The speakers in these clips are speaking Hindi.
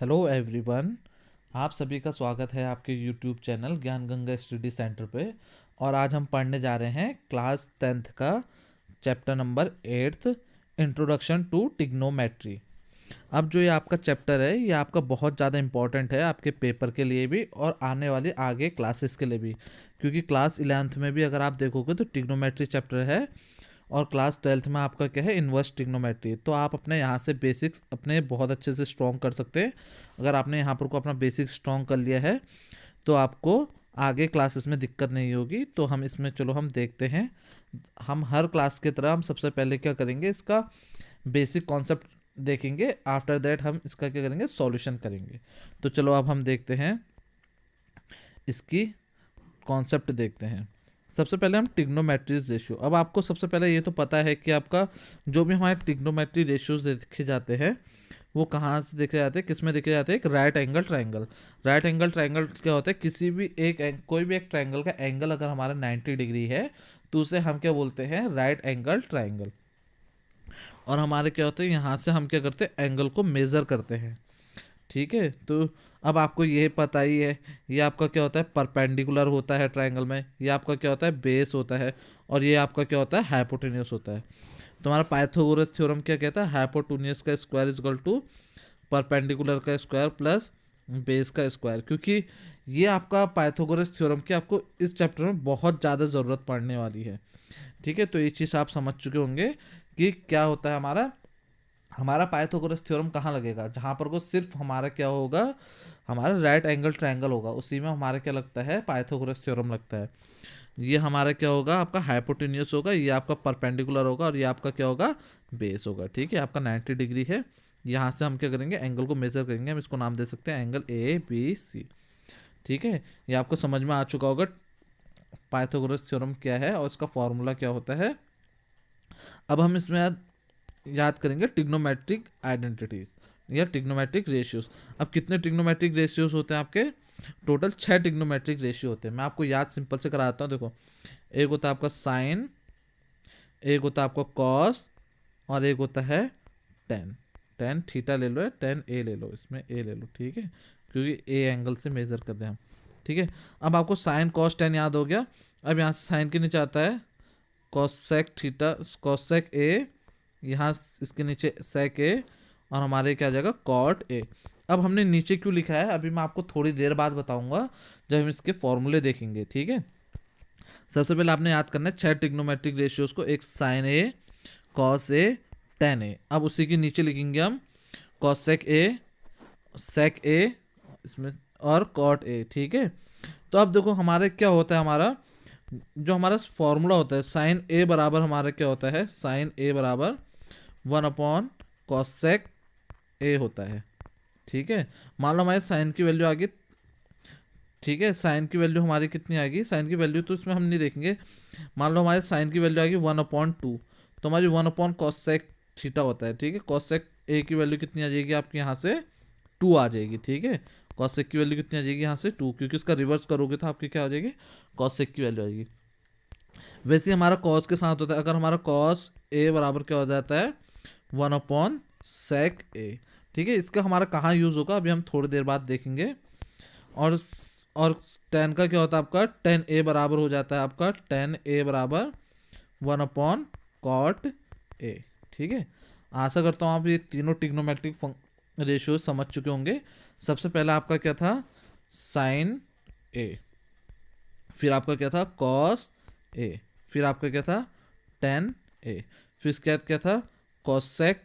Hello everyone. आप सभी का स्वागत है आपके यूट्यूब चैनल ज्ञान गंगा स्टडी सेंटर पे। और आज हम पढ़ने जा रहे हैं क्लास 10th का chapter number 8th, introduction to trigonometry. अब जो ये आपका चैप्टर है ये आपका बहुत ज़्यादा इंपॉर्टेंट है आपके पेपर के लिए भी और आने वाले आगे क्लासेस के लिए भी, क्योंकि क्लास 11th में भी अगर आप देखोगे तो टिग्नोमेट्री चैप्टर है और क्लास 12th में आपका क्या है, इन्वर्स ट्रिग्नोमेट्री। तो आप अपने यहाँ से बेसिक्स अपने बहुत अच्छे से स्ट्रॉन्ग कर सकते हैं। अगर आपने यहाँ पर को अपना बेसिक स्ट्रॉन्ग कर लिया है तो आपको आगे क्लासेस में दिक्कत नहीं होगी। तो हम इसमें चलो हम देखते हैं। हम हर क्लास की तरह हम सबसे पहले क्या करेंगे, इसका बेसिक कॉन्सेप्ट देखेंगे। आफ्टर दैट हम इसका क्या करेंगे, सॉल्यूशन करेंगे। तो चलो अब हम देखते हैं, इसकी कॉन्सेप्ट देखते हैं। सबसे पहले हम टिग्नोमेट्रीज रेशियो। अब आपको सबसे पहले ये तो पता है कि आपका जो भी हमारे टिग्नोमेट्री रेशियोज देखे जाते हैं वो कहाँ से देखे जाते हैं, किस में देखे जाते हैं, एक right angle triangle. Right angle triangle क्या होता है, किसी भी कोई भी एक ट्राइंगल का एंगल अगर हमारा 90 डिग्री है तो उसे हम क्या बोलते हैं, राइट एंगल ट्राइंगल। और हमारे क्या होते हैं, यहाँ से हम क्या करते हैं, एंगल को मेज़र करते हैं। ठीक है। तो अब आपको ये पता ही है, ये आपका क्या होता है, परपेंडिकुलर होता है ट्रायंगल में। ये आपका क्या होता है, बेस होता है। और ये आपका क्या होता है, हाइपोटेन्यूस होता है। तो हमारा पाइथागोरस थ्योरम क्या कहता है, हाइपोटेन्यूस का square is equal to perpendicular का स्क्वायर प्लस बेस का स्क्वायर। क्योंकि ये आपका पाइथागोरस थ्योरम की आपको इस चैप्टर में बहुत ज़्यादा ज़रूरत पड़ने वाली है। ठीक है। तो ये चीज़ आप समझ चुके होंगे कि क्या होता है हमारा हमारा पाइथागोरस थ्योरम कहाँ लगेगा, जहाँ पर को सिर्फ हमारा क्या होगा, हमारा राइट एंगल ट्रायंगल होगा, उसी में हमारा क्या लगता है, पाइथागोरस थ्योरम लगता है। ये हमारा क्या होगा, आपका हाइपोटेन्यूस होगा, ये आपका परपेंडिकुलर होगा और ये आपका क्या होगा, बेस होगा। ठीक है। आपका 90 डिग्री है। यहाँ से हम क्या करेंगे, एंगल को मेजर करेंगे। हम इसको नाम दे सकते हैं एंगल ए बी सी। ठीक है। ये आपको समझ में आ चुका होगा पाइथागोरस थ्योरम क्या है और इसका फॉर्मूला क्या होता है। अब हम इसमें याद करेंगे टिग्नोमेट्रिक आइडेंटिटीज या टिग्नोमेट्रिक रेशियोज। अब कितने टिग्नोमेट्रिक रेशियोज होते हैं आपके, टोटल 6 टिग्नोमेट्रिक रेशियो होते हैं। मैं आपको याद सिंपल से कराता हूँ। देखो, एक होता है आपका साइन, एक होता है आपका कॉस, और एक होता है टेन। टेन थीटा ले लो या टेन ए ले लो, इसमें ए ले लो। ठीक है, क्योंकि ए एंगल से मेजर कर रहे हैं हम। ठीक है। अब आपको साइन कॉस टेन याद हो गया। अब यहाँ से साइन के नीचे आता है कॉसेक थीटा, कॉसेक ए, यहाँ इसके नीचे सेक ए, और हमारे क्या आ जाएगा, कॉट ए। अब हमने नीचे क्यों लिखा है अभी मैं आपको थोड़ी देर बाद बताऊंगा जब हम इसके फॉर्मूले देखेंगे। ठीक है। सबसे पहले आपने याद करना है 6 ट्रिग्नोमेट्रिक रेशियोज को, एक sign A, cos A, ten ए। अब उसी के नीचे लिखेंगे हम कॉसेक ए, सेक ए, इसमें और कॉट ए। ठीक है। तो अब देखो हमारे क्या होता है, हमारा जो हमारा फॉर्मूला होता है साइन ए बराबर हमारा क्या होता है, साइन ए बराबर 1 अपॉन कॉसेक ए होता है। ठीक है। मान लो हमारे साइन की वैल्यू आ गई। ठीक है। साइन की वैल्यू हमारी कितनी आ गई, साइन की वैल्यू तो इसमें हम नहीं देखेंगे। मान लो हमारे साइन की वैल्यू आ गई 1/2, तो हमारी 1 अपॉन कॉसेक थीटा होता है। ठीक है। कॉसेक ए की वैल्यू कितनी आ जाएगी आपकी, यहाँ से 2 आ जाएगी। ठीक है। कॉसेक की वैल्यू कितनी आ जाएगी, यहाँ से 2, क्योंकि इसका रिवर्स करोगे तो आपकी क्या हो जाएगी, कॉसेक की वैल्यू आएगी। वैसे ही हमारा कॉस के साथ होता है। अगर हमारा कॉस ए बराबर क्या हो जाता है, 1/सेक ए। ठीक है। इसका हमारा कहाँ यूज़ होगा अभी हम थोड़ी देर बाद देखेंगे। और और टेन का क्या होता है आपका, टेन ए बराबर हो जाता है आपका, टेन ए बराबर 1/कॉट ए। ठीक है। आशा करता हूँ आप ये तीनों टिग्नोमेट्रिक रेशियो समझ चुके होंगे। सबसे पहला आपका क्या था, साइन ए, फिर आपका क्या था, कॉस ए, फिर आपका क्या था, टेन ए, फिर इसके बाद क्या था, कॉसेक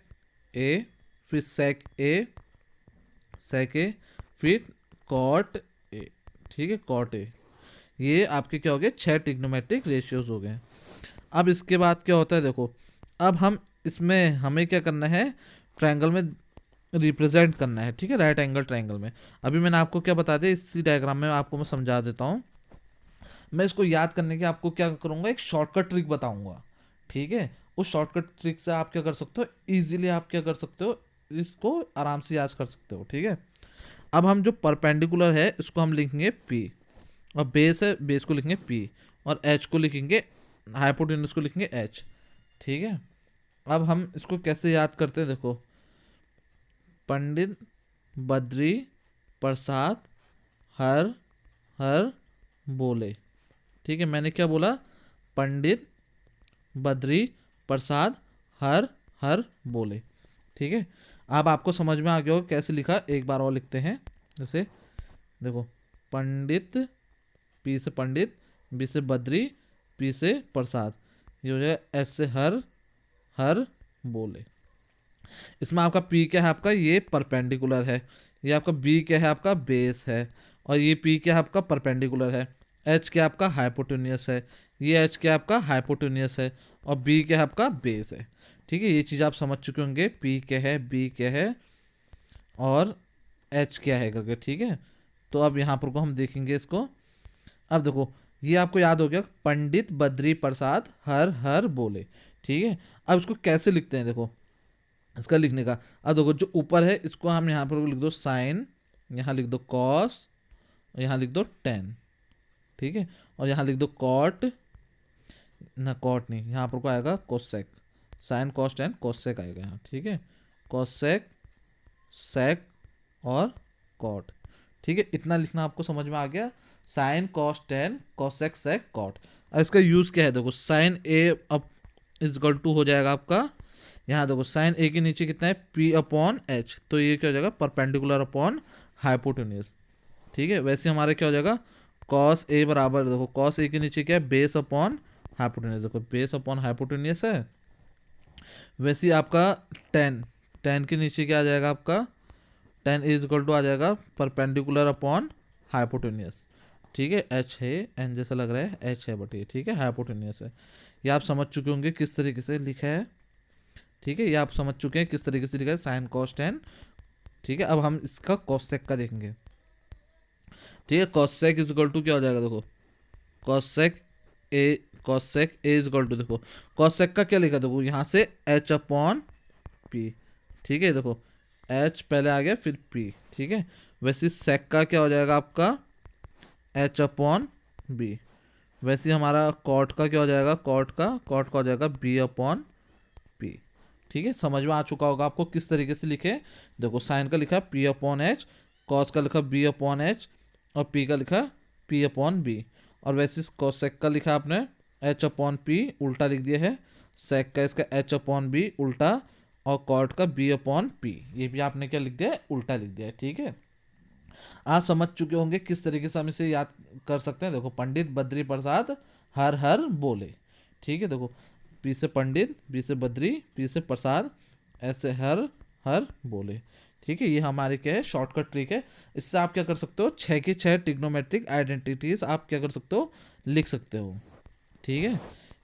ए, फिर सेक ए, सेक ए, फिर कॉट ए। ठीक है, कॉट ए। ये आपके क्या हो गए, 6 टिग्नोमेट्रिक रेशियोज हो गए। अब इसके बाद क्या होता है, देखो अब हम इसमें हमें क्या करना है, ट्रायंगल में रिप्रेजेंट करना है। ठीक है, राइट एंगल ट्रायंगल में। अभी मैंने आपको क्या बता दिया, इसी डायग्राम में आपको मैं समझा देता हूँ। मैं इसको याद करने के आपको क्या करूँगा, एक शॉर्टकट ट्रिक बताऊँगा। ठीक है। उस शॉर्टकट ट्रिक से आप क्या कर सकते हो, ईजिली आप क्या कर सकते हो, इसको आराम से याद कर सकते हो। ठीक है। अब हम जो परपेंडिकुलर है इसको हम लिखेंगे पी, और बेस है, बेस को लिखेंगे पी, और एच को लिखेंगे, हाइपोटेन्यूस को लिखेंगे एच। ठीक है। अब हम इसको कैसे याद करते हैं, देखो, पंडित बद्री प्रसाद हर हर बोले। ठीक है, मैंने क्या बोला? पंडित बद्री प्रसाद हर हर बोले। ठीक है, अब आपको समझ में आ गया होगा कैसे लिखा। एक बार और लिखते हैं। जैसे देखो, पंडित, पी से पंडित, बी से बद्री, पी से प्रसाद, ये हो जाएगा एस से हर हर बोले। इसमें आपका पी क्या है? आपका ये परपेंडिकुलर है। ये आपका बी क्या है? आपका बेस है। और ये पी क्या है? आपका परपेंडिकुलर है। एच क्या आपका? हाइपोटेनियस है। ये एच क्या आपका? हाइपोटेनियस है। और बी क्या है? आपका बेस है। ठीक है, ये चीज़ आप समझ चुके होंगे, पी क्या है, बी क्या है और एच क्या है करके। ठीक है, तो अब यहाँ पर को हम देखेंगे इसको। अब देखो, ये आपको याद हो गया, पंडित बद्री प्रसाद हर हर बोले। ठीक है, अब इसको कैसे लिखते हैं? देखो, इसका लिखने का, अब देखो जो ऊपर है इसको हम यहाँ पर लिख दो साइन, यहाँ लिख दो कॉस, यहाँ लिख दो टेन। ठीक है, और यहाँ लिख दो कॉट, ना कॉट नहीं, यहाँ पर को आएगा cosec. Sign cos tan cosec आएगा यहाँ। ठीक है, कोसेक, सेक और कॉट। ठीक है, इतना लिखना आपको समझ में आ गया। Sine cos tan cosec sec cot. अब इसका यूज क्या है? देखो, साइन ए अब इजकल टू हो जाएगा आपका, यहाँ देखो साइन ए के नीचे कितना है? पी अपॉन एच, तो ये क्या हो जाएगा? Perpendicular upon hypotenuse. ठीक है, वैसे हमारे क्या हो जाएगा? कॉस ए बराबर, देखो कॉस ए के नीचे क्या है? Base upon hypotenuse. देखो बेस अपॉन हाइपोटेनियस है। वैसे ही आपका टेन, टेन के नीचे क्या आ जाएगा? आपका टेन इज इक्वल टू आ जाएगा परपेंडिकुलर अपॉन हाइपोटेनियस। ठीक है, एच है, एन जैसा लग रहा है, एच है बट ये ठीक है हाइपोटेनियस है। ये आप समझ चुके होंगे किस तरीके से लिखा है। ठीक है, ये आप समझ चुके हैं किस तरीके से लिखा है, साइन कॉस टेन। ठीक है, अब हम इसका कॉसेक का देखेंगे। ठीक है, कॉसेक इज इक्वल टू क्या हो जाएगा? देखो cosec A, cosec A is equal to, देखो कॉसेक का क्या लिखा? देखो यहाँ से एच अपॉन पी। ठीक है, देखो एच पहले आ गया फिर पी। ठीक है, वैसे सेक का क्या हो जाएगा? आपका एच अपॉन बी। वैसे हमारा कॉट का क्या हो जाएगा? कॉट का हो जाएगा बी अपॉन पी। ठीक है, समझ में आ चुका होगा आपको किस तरीके से लिखे। देखो साइन का लिखा पी अपॉन एच, कॉस का लिखा बी अपॉन एच और पी का लिखा पी अपॉन बी। और वैसे कॉसेक का लिखा आपने एच अपॉन पी, उल्टा लिख दिया है। सेक का इसका एच अपॉन बी उल्टा, और कॉट का बी अपॉन पी, ये भी आपने क्या लिख दिया है? उल्टा लिख दिया है। ठीक है, आप समझ चुके होंगे किस तरीके से हम इसे याद कर सकते हैं। देखो, पंडित बद्री प्रसाद हर हर बोले। ठीक है, देखो पी से पंडित, बी से बद्री, पी से प्रसाद, ऐसे हर हर बोले। ठीक है, ये हमारे क्या है? शॉर्टकट ट्रिक है। इससे आप क्या कर सकते हो? 6 की 6 ट्रिग्नोमेट्रिक आइडेंटिटीज आप क्या कर सकते हो? लिख सकते हो। ठीक है,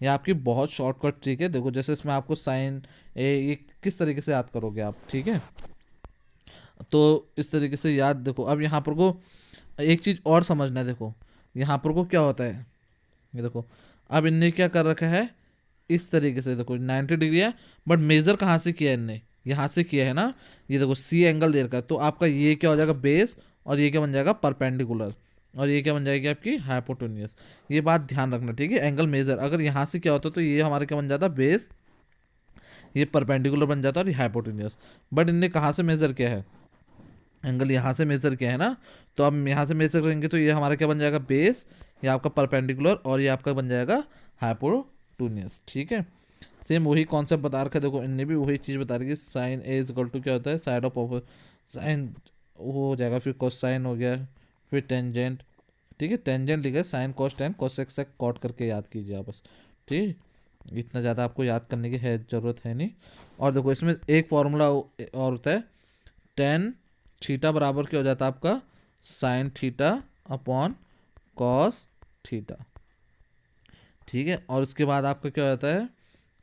ये आपकी बहुत शॉर्टकट ट्रिक है। देखो जैसे इसमें आपको साइन ए, ये किस तरीके से याद करोगे आप? ठीक है, तो इस तरीके से याद। देखो अब यहाँ पर को एक चीज़ और समझना है। देखो यहाँ पर को क्या होता है, ये देखो अब इनने क्या कर रखा है? इस तरीके से देखो 90 डिग्री है, बट मेजर कहाँ से किया है इनने? यहाँ से किया है ना। ये देखो सी एंगल दे रखा है, तो आपका ये क्या हो जाएगा? बेस, और ये क्या बन जाएगा? परपेंडिकुलर, और ये क्या बन जाएगी? आपकी हाइपोटेनियस। ये बात ध्यान रखना। ठीक है, एंगल मेजर अगर यहाँ से क्या होता तो ये हमारा क्या बन जाता? बेस, ये परपेंडिकुलर बन जाता और ये हाइपोटेनियस। बट इनने कहाँ से मेजर किया है? एंगल यहाँ से मेजर किया है ना, तो अब यहाँ से मेजर करेंगे तो ये हमारा क्या बन जाएगा? बेस, ये आपका परपेंडिकुलर, और ये आपका बन जाएगा हाइपोटेन्यूस। ठीक है, सेम वही कॉन्सेप्ट बता रखा है। देखो इनने भी वही चीज़ बता रखी है, sine A is equal to क्या होता है? साइड ऑफ साइन, वो हो जाएगा, फिर कोसाइन हो गया, फिर टेंजेंट। ठीक है, टेंजेंट लिखा है sine cos tan cosec sec cot करके याद कीजिए आप बस। ठीक, इतना ज़्यादा आपको याद करने की है ज़रूरत है नहीं। और देखो इसमें एक फॉर्मूला और होता है, टेन थीटा बराबर क्या हो जाता है? आपका sine theta upon cos theta. ठीक है, और उसके बाद आपका क्या हो जाता है?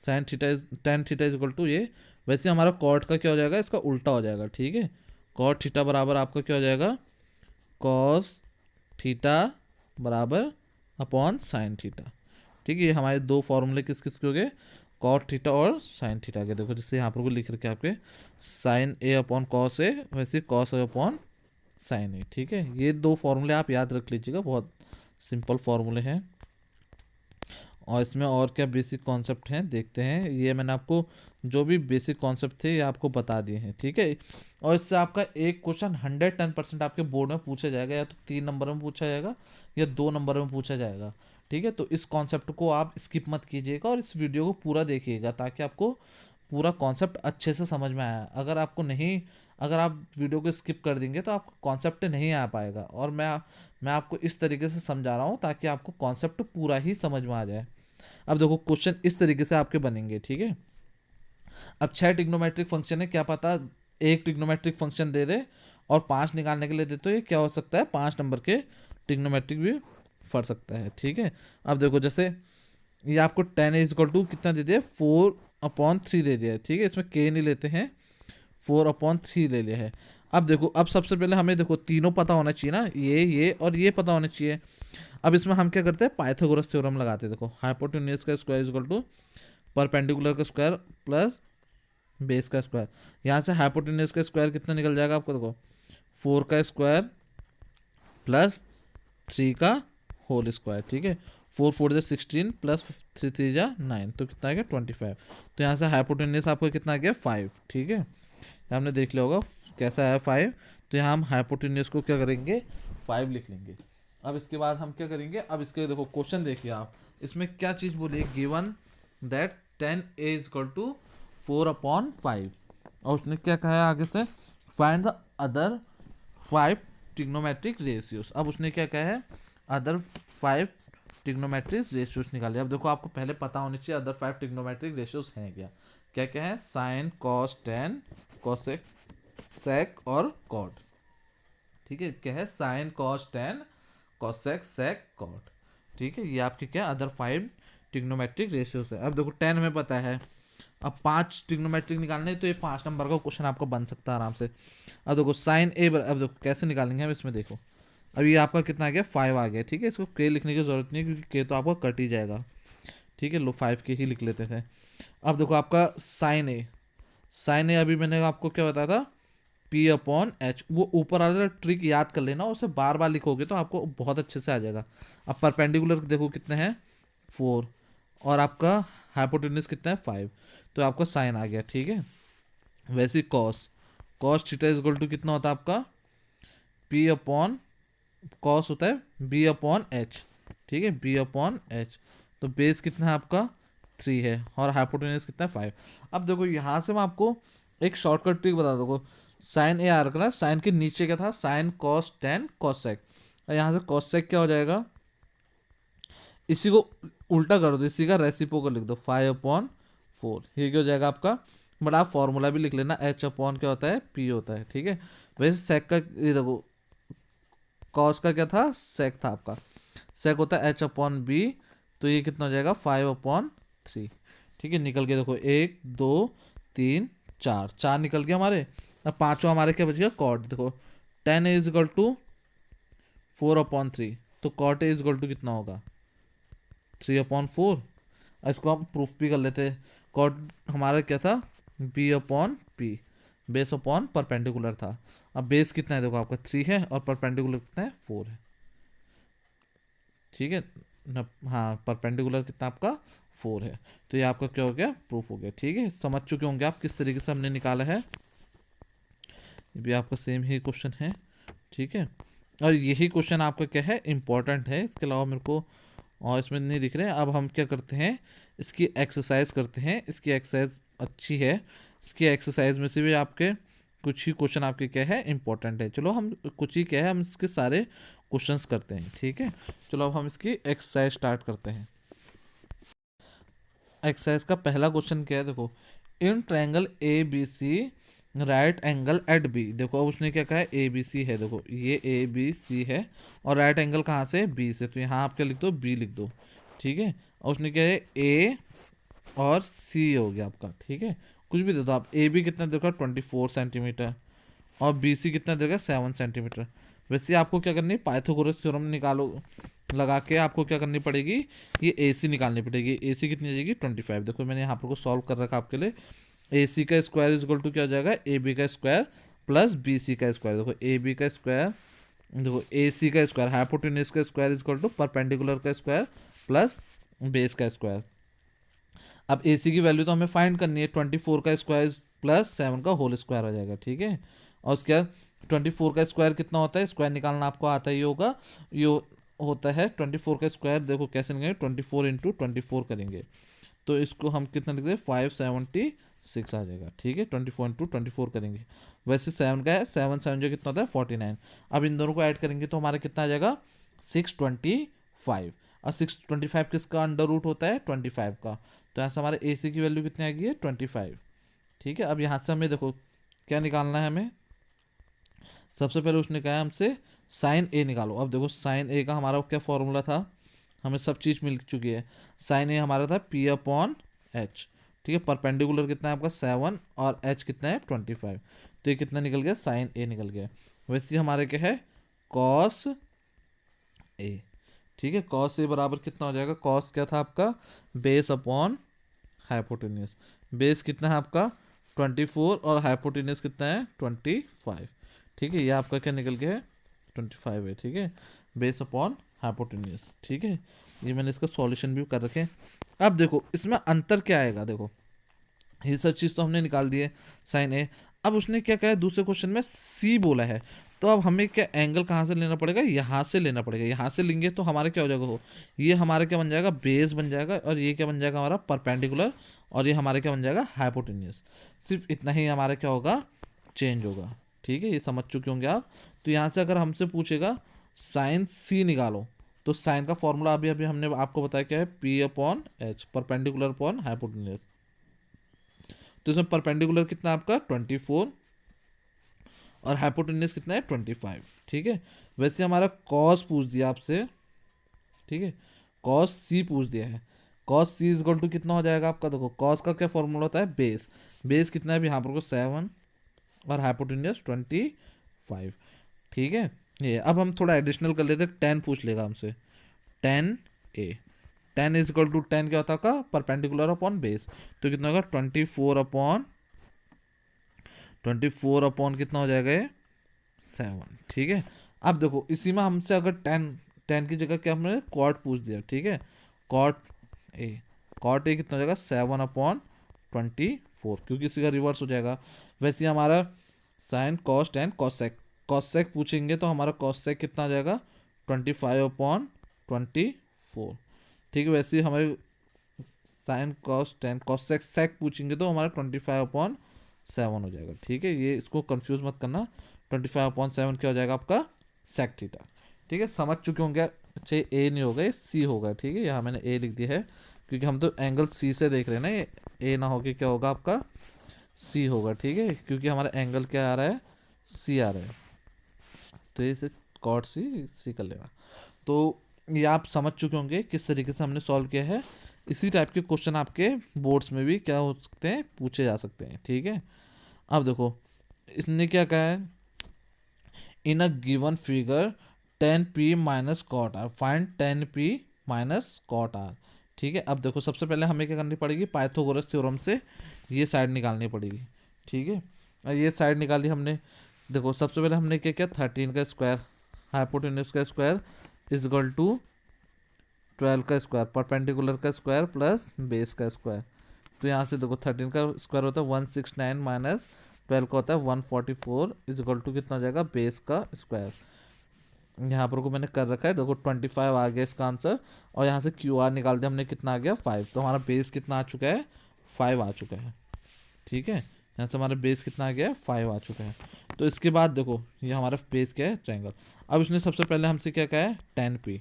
Sine theta is tan theta is equal to ये, वैसे हमारा कॉट का क्या हो जाएगा? इसका उल्टा हो जाएगा। ठीक है, कॉट थीटा बराबर आपका क्या हो जाएगा? कॉस थीटा बराबर अपॉन साइन थीटा। ठीक है, ये हमारे दो फॉर्मूले किस किस के हो गए? कॉट थीटा और साइन थीटा के। देखो जिससे यहाँ पर को लिख रखे आपके sign A upon cos A, वैसे कॉस ए अपॉन साइन ए। ठीक है, ये दो फॉर्मूले आप याद रख लीजिएगा, बहुत सिंपल फॉर्मूले हैं। और इसमें और क्या बेसिक कॉन्सेप्ट हैं देखते हैं। ये मैंने आपको जो भी बेसिक कॉन्सेप्ट थे ये आपको बता दिए हैं। ठीक है, और इससे आपका एक क्वेश्चन 110% आपके बोर्ड में पूछा जाएगा, या तो 3 नंबर में पूछा जाएगा या 2 नंबर में पूछा जाएगा। ठीक है, तो इस कॉन्सेप्ट को आप स्किप मत कीजिएगा और इस वीडियो को पूरा देखिएगा ताकि आपको पूरा कॉन्सेप्ट अच्छे से समझ में आया। अगर आप वीडियो को स्किप कर देंगे तो आपको कॉन्सेप्ट नहीं आ पाएगा, और मैं आपको इस तरीके से समझा रहा हूँ ताकि आपको कॉन्सेप्ट पूरा ही समझ में आ जाए। अब देखो क्वेश्चन इस तरीके से आपके बनेंगे। ठीक है, अब 6 ट्रिग्नोमेट्रिक फंक्शन है, क्या पता एक ट्रिग्नोमेट्रिक फंक्शन दे दे और 5 निकालने के लिए दे, तो ये क्या हो सकता है, 5 नंबर के ट्रिग्नोमेट्रिक भी फट सकता है। ठीक है, अब देखो जैसे ये आपको 10 कितना दे दिया, 4/3 दे दिया है। ठीक है, इसमें के नहीं लेते हैं, 4/3 ले लिया है। अब देखो, अब सबसे पहले हमें देखो तीनों पता होना चाहिए ना, ये और ये पता होना चाहिए। अब इसमें हम क्या करते हैं, पाइथागोरस थ्योरम लगाते हैं। देखो हाइपोटेन्यूज का स्क्वायर इक्वल टू परपेंडिकुलर का स्क्वायर प्लस बेस का स्क्वायर। यहाँ से हाइपोटेन्यूज का स्क्वायर कितना निकल जाएगा आपको, देखो 4 का स्क्वायर प्लस 3 का होल स्क्वायर। ठीक है, 4 4 जा 16 प्लस 3 3 जा 9, तो कितना आ गया 25। तो यहाँ से हाइपोटेन्यूज आपको कितना आ गया 5। ठीक है, हमने देख लिया होगा कैसा है 5। तो यहाँ हम हाइपोटेन्यूज को क्या करेंगे, 5 लिख लेंगे। अब इसके बाद हम क्या करेंगे, अब इसके देखो क्वेश्चन देखिए आप, इसमें क्या चीज़ बोली है, given that 10a equal to 4/5, और उसने क्या कहा है आगे से, find the other 5 trigonometric ratios. अब उसने क्या कहा है, अदर 5 ट्रिग्नोमेट्रिक रेशियोज निकाले। अब देखो आपको पहले पता होनी चाहिए अदर 5 ट्रिग्नोमेट्रिक रेशियोज हैं क्या। क्या क्या है, sine cos tan cosec sec और कॉट। ठीक है, क्या है, sine cos tan cosec sec cot. ठीक है, ये आपके क्या अदर 5 ट्रिग्नोमेट्रिक रेशियोज है। अब देखो 10 में पता है, अब 5 ट्रिग्नोमेट्रिक निकालने, तो ये 5 नंबर का क्वेश्चन आपका बन सकता है आराम से। अब देखो साइन ए, अब देखो कैसे निकालेंगे हम, इसमें देखो अब ये आपका कितना आ गया, 5 आ गया। ठीक है, इसको के लिखने की जरूरत नहीं है क्योंकि के तो आपका कट ही जाएगा। ठीक है, लो 5 के ही लिख लेते थे। अब देखो आपका साइन ए अभी मैंने आपको क्या बताया था, P/H। वो ऊपर वाला ट्रिक याद कर लेना, उसे बार बार लिखोगे तो आपको बहुत अच्छे से आ जाएगा। अब परपेंडिकुलर देखो कितने हैं, 4, और आपका हाइपोटेन्यूज कितना है, 5, तो आपका साइन आ गया। ठीक है, वैसे ही cos cos theta equal to कितना होता है आपका, कॉस होता है B/H। ठीक है, B/H, तो बेस कितना है आपका 3 है, और हाइपोटेन्यूज कितना है 5। अब देखो यहाँ से मैं आपको एक शॉर्टकट ट्रिक बता दूँ। साइन ए आ रखना, साइन के नीचे क्या था, साइन कॉस टेन कॉसेक, और यहाँ से कॉसेक क्या हो जाएगा, इसी को उल्टा कर दो, इसी का रेसिप्रोकल लिख दो, 5/4। ये क्या हो जाएगा आपका, बट आप फॉर्मूला भी लिख लेना, H/, क्या होता है, P होता है। ठीक है, वैसे सेक का ये देखो, कॉस का क्या था, सेक था आपका, सेक होता है H/B, तो ये कितना हो जाएगा 5/3। ठीक है, निकल के देखो 1 2 3 4, 4 निकल गया हमारे। अब पांचवा हमारे क्या बच गया, कॉट। देखो 10 इज इक्वल टू 4/3, तो कॉट इज इक्वल टू कितना होगा, 3/4। इसको हम प्रूफ भी कर लेते हैं। कॉट हमारा क्या था, B/P, बेस अपॉन परपेंडिकुलर था। अब बेस कितना है, देखो आपका 3 है, और परपेंडिकुलर कितना है, 4 है। ठीक है न, हाँ परपेंडिकुलर कितना आपका 4 है, तो ये आपका क्या हो गया, प्रूफ हो गया। ठीक है, समझ चुके होंगे आप किस तरीके से हमने निकाला है। ये भी आपका सेम ही क्वेश्चन है। ठीक है, और यही क्वेश्चन आपका क्या है, इंपॉर्टेंट है, इसके अलावा मेरे को और इसमें नहीं दिख रहे। अब हम क्या करते हैं, इसकी एक्सरसाइज करते हैं। इसकी एक्सरसाइज अच्छी है, इसकी एक्सरसाइज में से भी आपके कुछ ही क्वेश्चन आपके क्या है, इंपॉर्टेंट है। चलो हम कुछ ही क्या है, हम इसके सारे क्वेश्चंस करते हैं। ठीक है, चलो अब हम इसकी एक्सरसाइज स्टार्ट करते हैं। एक्सरसाइज का पहला क्वेश्चन क्या है, देखो in triangle A B C right angle at B. देखो अब उसने क्या कहा है, ए बी सी है, देखो ये ए बी सी है, और राइट एंगल कहाँ से, बी से, तो यहाँ आप क्या लिख दो, बी लिख दो। ठीक है, और उसने क्या है, ए और सी हो गया आपका। ठीक है, कुछ भी दे दो आप, ए बी कितना देखो 24 सेंटीमीटर, और बी सी कितना देगा 7 सेंटीमीटर। वैसे आपको क्या करनी है, पाइथागोरस थ्योरम निकालो, लगा के आपको क्या करनी पड़ेगी, ये ए सी निकालनी पड़ेगी। ए सी कितनी आ जाएगी 25। देखो मैंने यहाँ पर को सॉल्व कर रखा आपके लिए। ए सी का स्क्वायर इज इक्वल टू क्या हो जाएगा, ए बी का स्क्वायर प्लस बी सी का स्क्वायर। देखो ए बी का स्क्वायर, देखो ए सी का स्क्वायर, हाइपोटेन्यूज का square is equal to perpendicular का स्क्वायर प्लस बेस का स्क्वायर। अब ए सी की वैल्यू तो हमें फाइंड करनी है, 24 का स्क्वायर प्लस 7 का होल स्क्वायर आ जाएगा। ठीक है, और उसके बाद 24 का स्क्वायर कितना होता है, स्क्वायर निकालना आपको आता ही होगा, ये होता है 24 का स्क्वायर। देखो कैसे निकालेंगे, 24 इंटू 24 करेंगे तो इसको हम कितना लिख दें, 576 आ जाएगा। ठीक है, 24 इंटू 24 करेंगे। वैसे 7 का है, 7 जो कितना होता है 49। अब इन दोनों को ऐड करेंगे तो हमारा कितना आ जाएगा 625। और 625 किसका अंडर रूट होता है 25 का, तो यहाँ से हमारे ए सी की वैल्यू कितनी आ गई है 25। ठीक है, अब यहाँ से हमें देखो क्या निकालना है, हमें सबसे पहले उसने कहा है हमसे साइन ए निकालो। अब देखो साइन ए का हमारा क्या फॉर्मूला था, हमें सब चीज़ मिल चुकी है। साइन ए हमारा था पी अपॉन एच। ठीक है, परपेंडिकुलर कितना है आपका 7 और एच कितना है 25, तो ये कितना निकल गया, साइन ए निकल गया। वैसे हमारे क्या है कॉस ए। ठीक है, कॉस ए बराबर कितना हो जाएगा, कॉस क्या था आपका बेस अपॉन हाइपोटेन्यूस। बेस कितना है आपका 24 और हाइपोटेन्यूस कितना है 25। ठीक है, ये आपका क्या निकल गया है 25 है। ठीक है, बेस अपॉन हाइपोटेन्यूस। ठीक है, ये मैंने इसका सॉल्यूशन भी कर रखे। अब देखो इसमें अंतर क्या आएगा, देखो ये सब चीज़ तो हमने निकाल दी है साइन ए। अब उसने क्या कहा है दूसरे क्वेश्चन में सी बोला है, तो अब हमें क्या एंगल कहाँ से लेना पड़ेगा, यहाँ से लेना पड़ेगा। यहाँ से लेंगे तो हमारा क्या हो जाएगा, हो ये हमारा क्या बन जाएगा बेस बन जाएगा, और ये क्या बन जाएगा हमारा परपेंडिकुलर, और ये हमारे क्या बन जाएगा हाइपोटेन्यूस। सिर्फ इतना ही हमारा क्या होगा चेंज होगा। ठीक है, ये समझ चुके होंगे आप। तो यहाँ से अगर हमसे पूछेगा साइन सी निकालो, तो साइन का फॉर्मूला अभी अभी हमने आपको बताया क्या है, P upon H, perpendicular upon hypotenuse. तो इसमें परपेंडिकुलर कितना है आपका 24 और हाइपोटेन्यूस कितना है 25। ठीक है, वैसे हमारा कॉस पूछ दिया आपसे। ठीक है, कॉस सी पूछ दिया है। Cos C is equal to कितना हो जाएगा आपका, देखो कॉस का क्या फॉर्मूला होता है बेस। बेस कितना है अभी यहाँ पर 7 और हाइपोटेन्यूस 25। ठीक है, ये अब हम थोड़ा एडिशनल कर लेते हैं, 10 पूछ लेगा हमसे, 10 ए। 10 इज इक्वल टू 10 क्या होता है परपेंडिकुलर अपॉन बेस, तो कितना होगा 24 अपॉन कितना हो जाएगा ये 7। ठीक है, अब देखो इसी में हमसे अगर 10 की जगह क्या हमने कॉट पूछ दिया। ठीक है, कॉट ए, कॉट ए कितना हो जाएगा 7/24, क्योंकि इसी का रिवर्स हो जाएगा। वैसे ही हमारा साइन कॉस 10 कॉसेक, कॉसेक पूछेंगे तो हमारा कॉसेक कितना आ जाएगा 25/24। ठीक है, वैसे ही हमारे साइन कॉस 10 कॉसेक सेक पूछेंगे तो हमारा 25/7 हो जाएगा। ठीक है, ये इसको कंफ्यूज मत करना, 25/7 क्या हो जाएगा आपका सेक थीटा। ठीक है, समझ चुके होंगे। अच्छा ये ए नहीं होगा, ये सी होगा। ठीक है, यहाँ मैंने ए लिख दिया है क्योंकि हम तो एंगल सी से देख रहे हैं ना, ये ए ना होके क्या होगा आपका सी होगा। ठीक है, क्योंकि हमारा एंगल क्या आ रहा है सी आ रहा है, तो इसे कॉट सी कर लेना। तो ये आप समझ चुके होंगे किस तरीके से हमने सॉल्व किया है। इसी टाइप के क्वेश्चन आपके बोर्ड्स में भी क्या हो सकते हैं, पूछे जा सकते हैं। ठीक है, अब देखो इसने क्या कहा है, in a given figure 10p minus cot R, find 10p minus cot R. ठीक है, अब देखो सबसे पहले हमें क्या करनी पड़ेगी, पाइथागोरस थ्योरम से ये साइड निकालनी पड़ेगी। ठीक है, और ये साइड निकाली हमने। देखो सबसे पहले हमने क्या किया, 13 का स्क्वायर हाइपोटेन्यूस का स्क्वायर इज इक्वल टू 12 का स्क्वायर परपेंडिकुलर का स्क्वायर प्लस बेस का स्क्वायर। तो यहाँ से देखो 13 का स्क्वायर होता है 169 माइनस 12 का होता है 144 इज इक्वल टू कितना हो जाएगा बेस का स्क्वायर। यहाँ पर को मैंने कर रखा है, देखो 25 आ गया इसका आंसर, और यहाँ से क्यू आर निकाल दिया हमने, कितना आ गया 5। तो हमारा बेस कितना आ चुका है 5 आ चुका है। ठीक है, यहाँ से हमारा बेस कितना आ गया है 5 आ चुका है। तो इसके बाद देखो ये हमारा बेस क्या है ट्रायंगल। अब इसने सबसे पहले हमसे क्या कहा है 10p।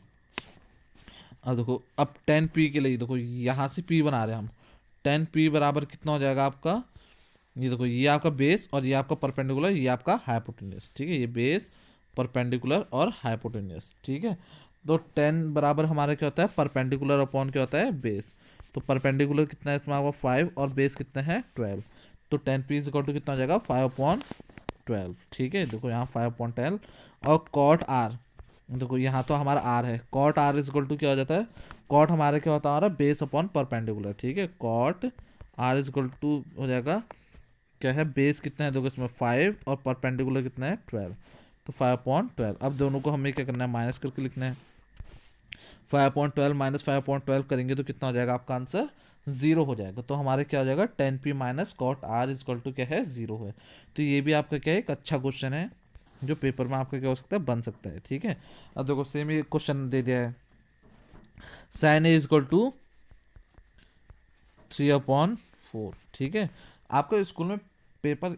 अब देखो अब 10p के लिए देखो यहाँ से p बना रहे हैं हम, 10p बराबर कितना हो जाएगा आपका, ये देखो ये आपका बेस और ये आपका परपेंडिकुलर, ये आपका हाइपोटेन्यूस। ठीक है, ये बेस परपेंडिकुलर और हाइपोटेन्यूस। ठीक है, तो 10 बराबर हमारा क्या होता है परपेंडिकुलर अपॉन क्या होता है बेस। तो परपेंडिकुलर कितना है इसमें आपका 5 और बेस कितना है 12, तो 10p इज इक्वल टू कितना हो जाएगा 5/12। ठीक है, देखो यहाँ 5/12 और कॉट आर, देखो यहाँ तो हमारा आर है, cot R is equal to क्या हो जाता है, कॉट हमारा क्या होता है हमारा बेस अपॉन परपेंडिकुलर। ठीक है, cot R is equal to हो जाएगा क्या है, बेस कितना है देखो इसमें 5 और परपेंडिकुलर कितना है 12, तो 5/12। अब दोनों को हमें क्या करना है माइनस करके लिखना है, 5/12 माइनस 5/12 करेंगे तो कितना हो जाएगा आपका आंसर ज़ीरो हो जाएगा, तो हमारे क्या हो जाएगा, 10p minus cot R is equal to क्या है, ज़ीरो है। तो ये भी आपका क्या है, एक अच्छा क्वेश्चन है जो पेपर में आपका क्या हो सकता है, बन सकता है। ठीक है, अब देखो सेम ये क्वेश्चन दे दिया है, साइन ए इजकल टू 3/4। ठीक है, आपका स्कूल में पेपर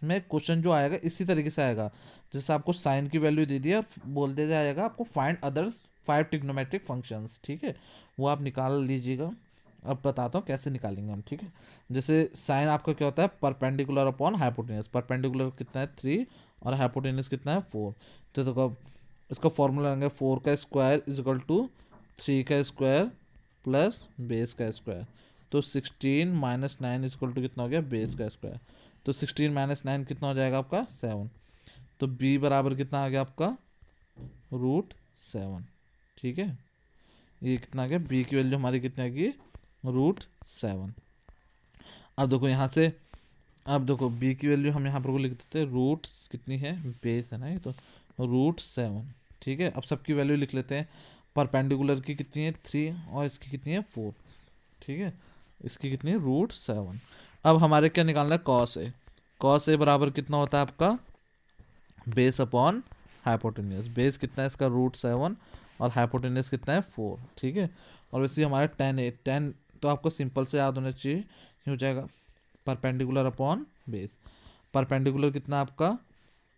में क्वेश्चन जो आएगा इसी तरीके से आएगा, जैसे आपको साइन की वैल्यू दे दिया, बोल दिया जाएगा आपको फाइंड अदर्स 5 ट्रिग्नोमेट्रिक फंक्शंस। ठीक है, वो आप निकाल लीजिएगा। अब बताता हूँ कैसे निकालेंगे हम। ठीक है, जैसे साइन आपका क्या होता है, परपेंडिकुलर अपॉन हाइपोटेनस। परपेंडिकुलर कितना है 3 और हाइपोटेनस कितना है 4। तो देखो अब इसका फॉर्मूला रहेंगे 4 का स्क्वायर इजकल टू 3 का स्क्वायर प्लस बेस का स्क्वायर। तो 16 माइनस 9 इजकल टू कितना हो गया, बेस का स्क्वायर। तो 16 माइनस 9 कितना हो जाएगा आपका 7। तो b बराबर कितना आ गया आपका, √7। ठीक है, ये कितना आ गया, b की वैल्यू हमारी कितनी आएगी, √7। अब देखो यहाँ से, अब देखो b की वैल्यू हम यहाँ पर को लिख देते हैं, रूट कितनी है, बेस है ना ये, तो √7। ठीक है, अब सबकी वैल्यू लिख लेते हैं। परपेंडिकुलर की कितनी है 3 और इसकी कितनी है 4। ठीक है, इसकी कितनी है √7। अब हमारे क्या निकालना है, कॉस ए। कॉस ए बराबर कितना होता है आपका, बेस अपॉन हाइपोटेनियस। बेस कितना है इसका, √7 और हाइपोटेनियस कितना है 4। ठीक है, और वैसे हमारा 10 तो आपको सिंपल से याद होना चाहिए, ये हो जाएगा परपेंडिकुलर अपॉन बेस। परपेंडिकुलर कितना आपका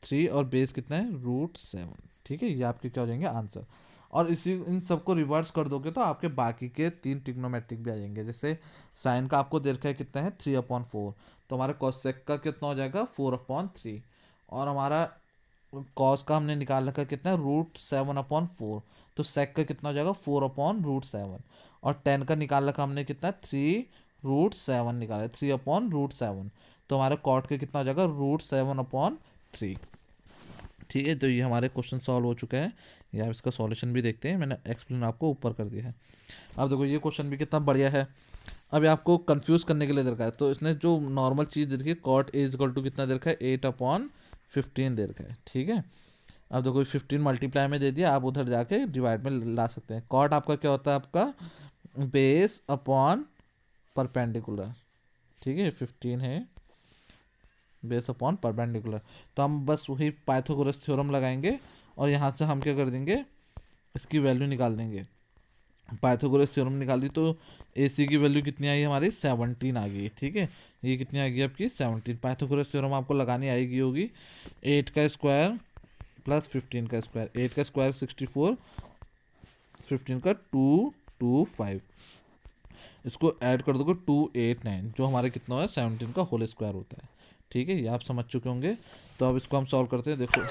3 और बेस कितना है √7। ठीक है, ये आपके क्या हो जाएंगे आंसर। और इसी इन सबको रिवर्स कर दोगे तो आपके बाकी के 3 ट्रिग्नोमेट्रिक भी आ जाएंगे। जैसे साइन का आपको दे रखा है कितना है 3/4, तो हमारा कॉसेक का कितना हो जाएगा 4/3। और हमारा कॉस का हमने निकाल रखा है कितना है √7/4, तो सेक का कितना हो जाएगा 4/√7। और 10 का निकाल रखा हमने कितना 3√7 निकाला, 3/√7। तो हमारे कॉट का कितना हो जाएगा √7/3। ठीक है, तो ये हमारे क्वेश्चन सॉल्व हो चुका है। ये आप इसका सॉल्यूशन भी देखते हैं, मैंने एक्सप्लेन आपको ऊपर कर दिया है। अब देखो ये क्वेश्चन भी कितना बढ़िया है। अब ये आपको कंफ्यूज करने के लिए दे रखा है, तो इसने जो नॉर्मल चीज़ दे रखी है, कॉट ए इजकल टू कितना दे रखा है 8/15 दे रखा है। ठीक है, अब देखो 15 मल्टीप्लाई में दे दिया, आप उधर जाके डिवाइड में ला सकते हैं। कॉट आपका क्या होता है, आपका बेस अपॉन परपेंडिकुलर। ठीक है, 15 है बेस अपॉन परपेंडिकुलर। तो हम बस वही पाइथागोरस थ्योरम लगाएंगे और यहाँ से हम क्या कर देंगे, इसकी वैल्यू निकाल देंगे। पाइथागोरस थ्योरम निकाली तो ए सी की वैल्यू कितनी आई हमारी 17 आ गई। ठीक है, ये कितनी आ गई आपकी 17। पाइथागोरस थ्योरम आपको लगानी आएगी होगी, 8 का स्क्वायर प्लस 15 का स्क्वायर। 8 का स्क्वायर 64, 15 का 225, इसको ऐड कर दोगे 289, जो हमारे कितना है 17 का होल स्क्वायर होता है। ठीक है, ये आप समझ चुके होंगे। तो अब इसको हम सॉल्व करते हैं। देखो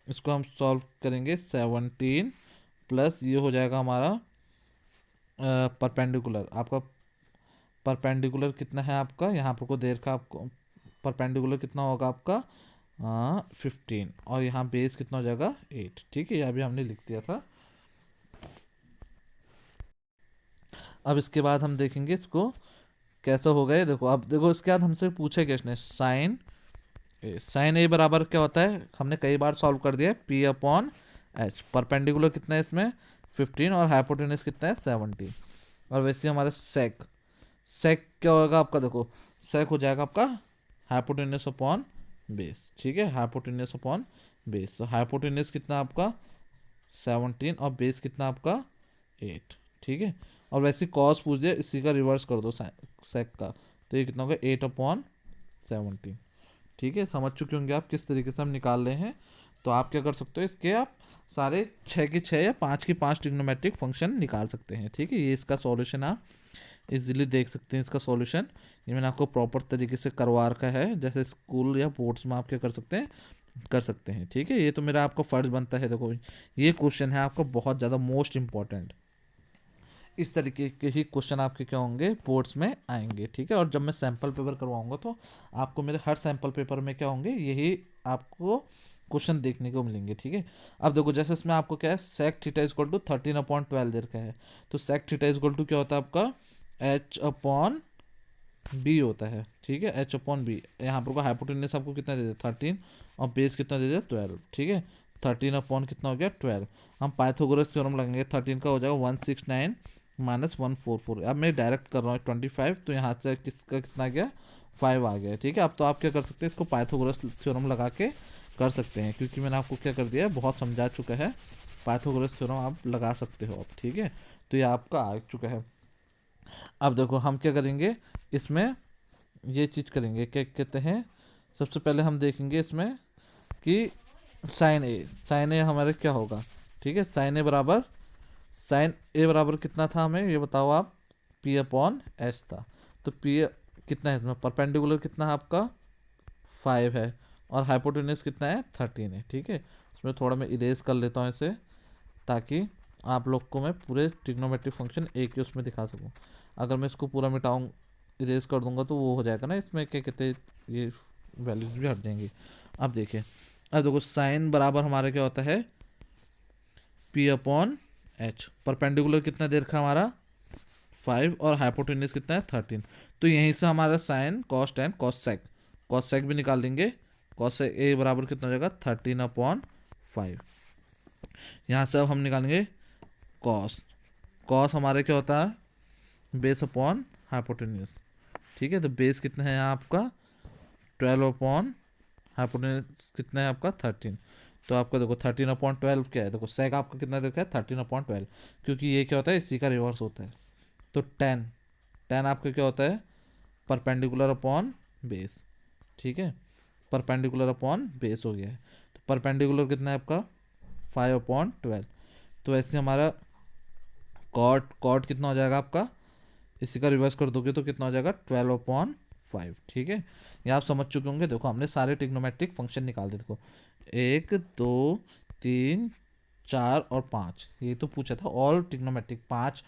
इसको हम सॉल्व करेंगे, 17 प्लस ये हो जाएगा हमारा परपेंडिकुलर। आपका परपेंडिकुलर कितना है आपका, यहाँ पर को देर का आपको परपेंडिकुलर कितना होगा आपका 15, और यहाँ बेस कितना हो जाएगा 8। ठीक है, ये अभी हमने लिख दिया था। अब इसके बाद हम देखेंगे इसको कैसा होगा ये। देखो अब देखो इसके बाद हमसे पूछे क्या इसने, साइन ए बराबर क्या होता है, हमने कई बार सॉल्व कर दिया है, P/H। परपेंडिकुलर कितना है इसमें 15 और हाइपोटेनस कितना है 17। और वैसे हमारा सेक, सेक क्या होगा आपका, देखो सेक हो जाएगा आपका हाइपोटेनस अपॉन बेस। ठीक है, हाइपोटेनस अपॉन बेस। तो हाइपोटेनस कितना आपका 17 और बेस कितना आपका 8। ठीक है, और वैसे कॉस पूछ दिया, इसी का रिवर्स कर दो सेक का, तो ये कितना होगा 8/17। ठीक है, समझ चुके होंगे आप किस तरीके से हम निकाल रहे हैं। तो आप क्या कर सकते हो, इसके आप सारे 6 के 6 या 5 के 5 ट्रिग्नोमेट्रिक फंक्शन निकाल सकते हैं। ठीक है, ये इसका सॉल्यूशन आप इजीली देख सकते हैं। इसका सॉल्यूशन ये मैंने आपको प्रॉपर तरीके से करवा रखा है, जैसे स्कूल या बोर्ड्स में आप क्या कर सकते हैं, कर सकते हैं। ठीक है, ये तो मेरा आपका फ़र्ज बनता है। देखो ये क्वेश्चन है आपका बहुत ज़्यादा मोस्ट इंपॉर्टेंट, इस तरीके के ही क्वेश्चन आपके क्या होंगे बोर्ड्स में आएंगे। ठीक है, और जब मैं सैम्पल पेपर करवाऊंगा तो आपको मेरे हर सैम्पल पेपर में क्या होंगे, यही आपको क्वेश्चन देखने को मिलेंगे। ठीक है, अब देखो जैसे इसमें आपको क्या है, सेक थीटा इजक्वल टू 13/12 दे रखा है, तो सेक थीटा इजक्वल टू क्या होता है आपका H/B होता है। ठीक है, H/B। यहाँ पर हाइपोटेनस आपको कितना दे दिया 13 और बेस कितना दे दिया 12। ठीक है, 13 अपॉन कितना हो गया 12। हम पाइथागोरस थ्योरम लगेंगे, 13 का हो जाएगा 169 -144। अब मैं डायरेक्ट कर रहा हूँ 25, तो यहाँ से किसका कितना गया 5 आ गया। ठीक है, अब तो आप क्या कर सकते हैं, इसको पाइथागोरस थ्योरम लगा के कर सकते हैं, क्योंकि मैंने आपको क्या कर दिया है, बहुत समझा चुका है। पाइथागोरस थ्योरम आप लगा सकते हो अब। ठीक है, तो ये आपका आ चुका है। अब देखो हम क्या करेंगे इसमें, ये चीज़ करेंगे, क्या कहते हैं, सबसे पहले हम देखेंगे इसमें कि साइन ए हमारे क्या होगा। ठीक है, साइन ए बराबर कितना था, हमें ये बताओ आप, P/H था। तो P कितना है इसमें, परपेंडिकुलर कितना है आपका 5 है, और हाइपोटेन्यूज कितना है 13 है। ठीक है, इसमें थोड़ा मैं इरेज कर लेता हूँ इसे, ताकि आप लोग को मैं पूरे ट्रिग्नोमेट्रिक फंक्शन एक ही उसमें दिखा सकूँ। अगर मैं इसको पूरा मिटाऊँ, इरेज कर दूंगा, तो वो हो जाएगा ना, इसमें क्या कहते हैं, ये वैल्यूज भी हट जाएंगी। अब देखिए, अब देखो साइन बराबर हमारा क्या होता है P/H। परपेंडिकुलर कितना दे रखा है हमारा 5, और हाइपोटेन्यूज कितना है 13। तो यहीं से हमारा sine cos tan cosec भी निकाल लेंगे। कॉस सेक ए बराबर कितना हो जाएगा 13/5। यहाँ से अब हम निकालेंगे कॉस। कॉस हमारे क्या होता है बेस अपॉन हाइपोटेन्यूज। ठीक है, तो बेस कितना है यहाँ आपका 12/, हाइपोटेन्यूज कितना है आपका 13। तो आपका देखो 13/12 क्या है, देखो सेक आपका कितना देखा है 13/12, क्योंकि ये क्या होता है इसी का रिवर्स होता है। तो टेन टेन आपका क्या होता है परपेंडिकुलर अपॉन बेस। ठीक है, परपेंडिकुलर अपॉन बेस हो गया है। तो परपेंडिकुलर कितना है आपका 5/12। तो ऐसे हमारा कॉट कितना हो जाएगा आपका, इसी का रिवर्स कर दोगे तो कितना हो जाएगा 12/5। ठीक है, ये आप समझ चुके होंगे। देखो हमने सारे ट्रिग्नोमेट्रिक फंक्शन निकाल दिए। देखो 1 2 3 4 और 5, ये तो पूछा था ऑल ट्रिग्नोमेट्रिक 5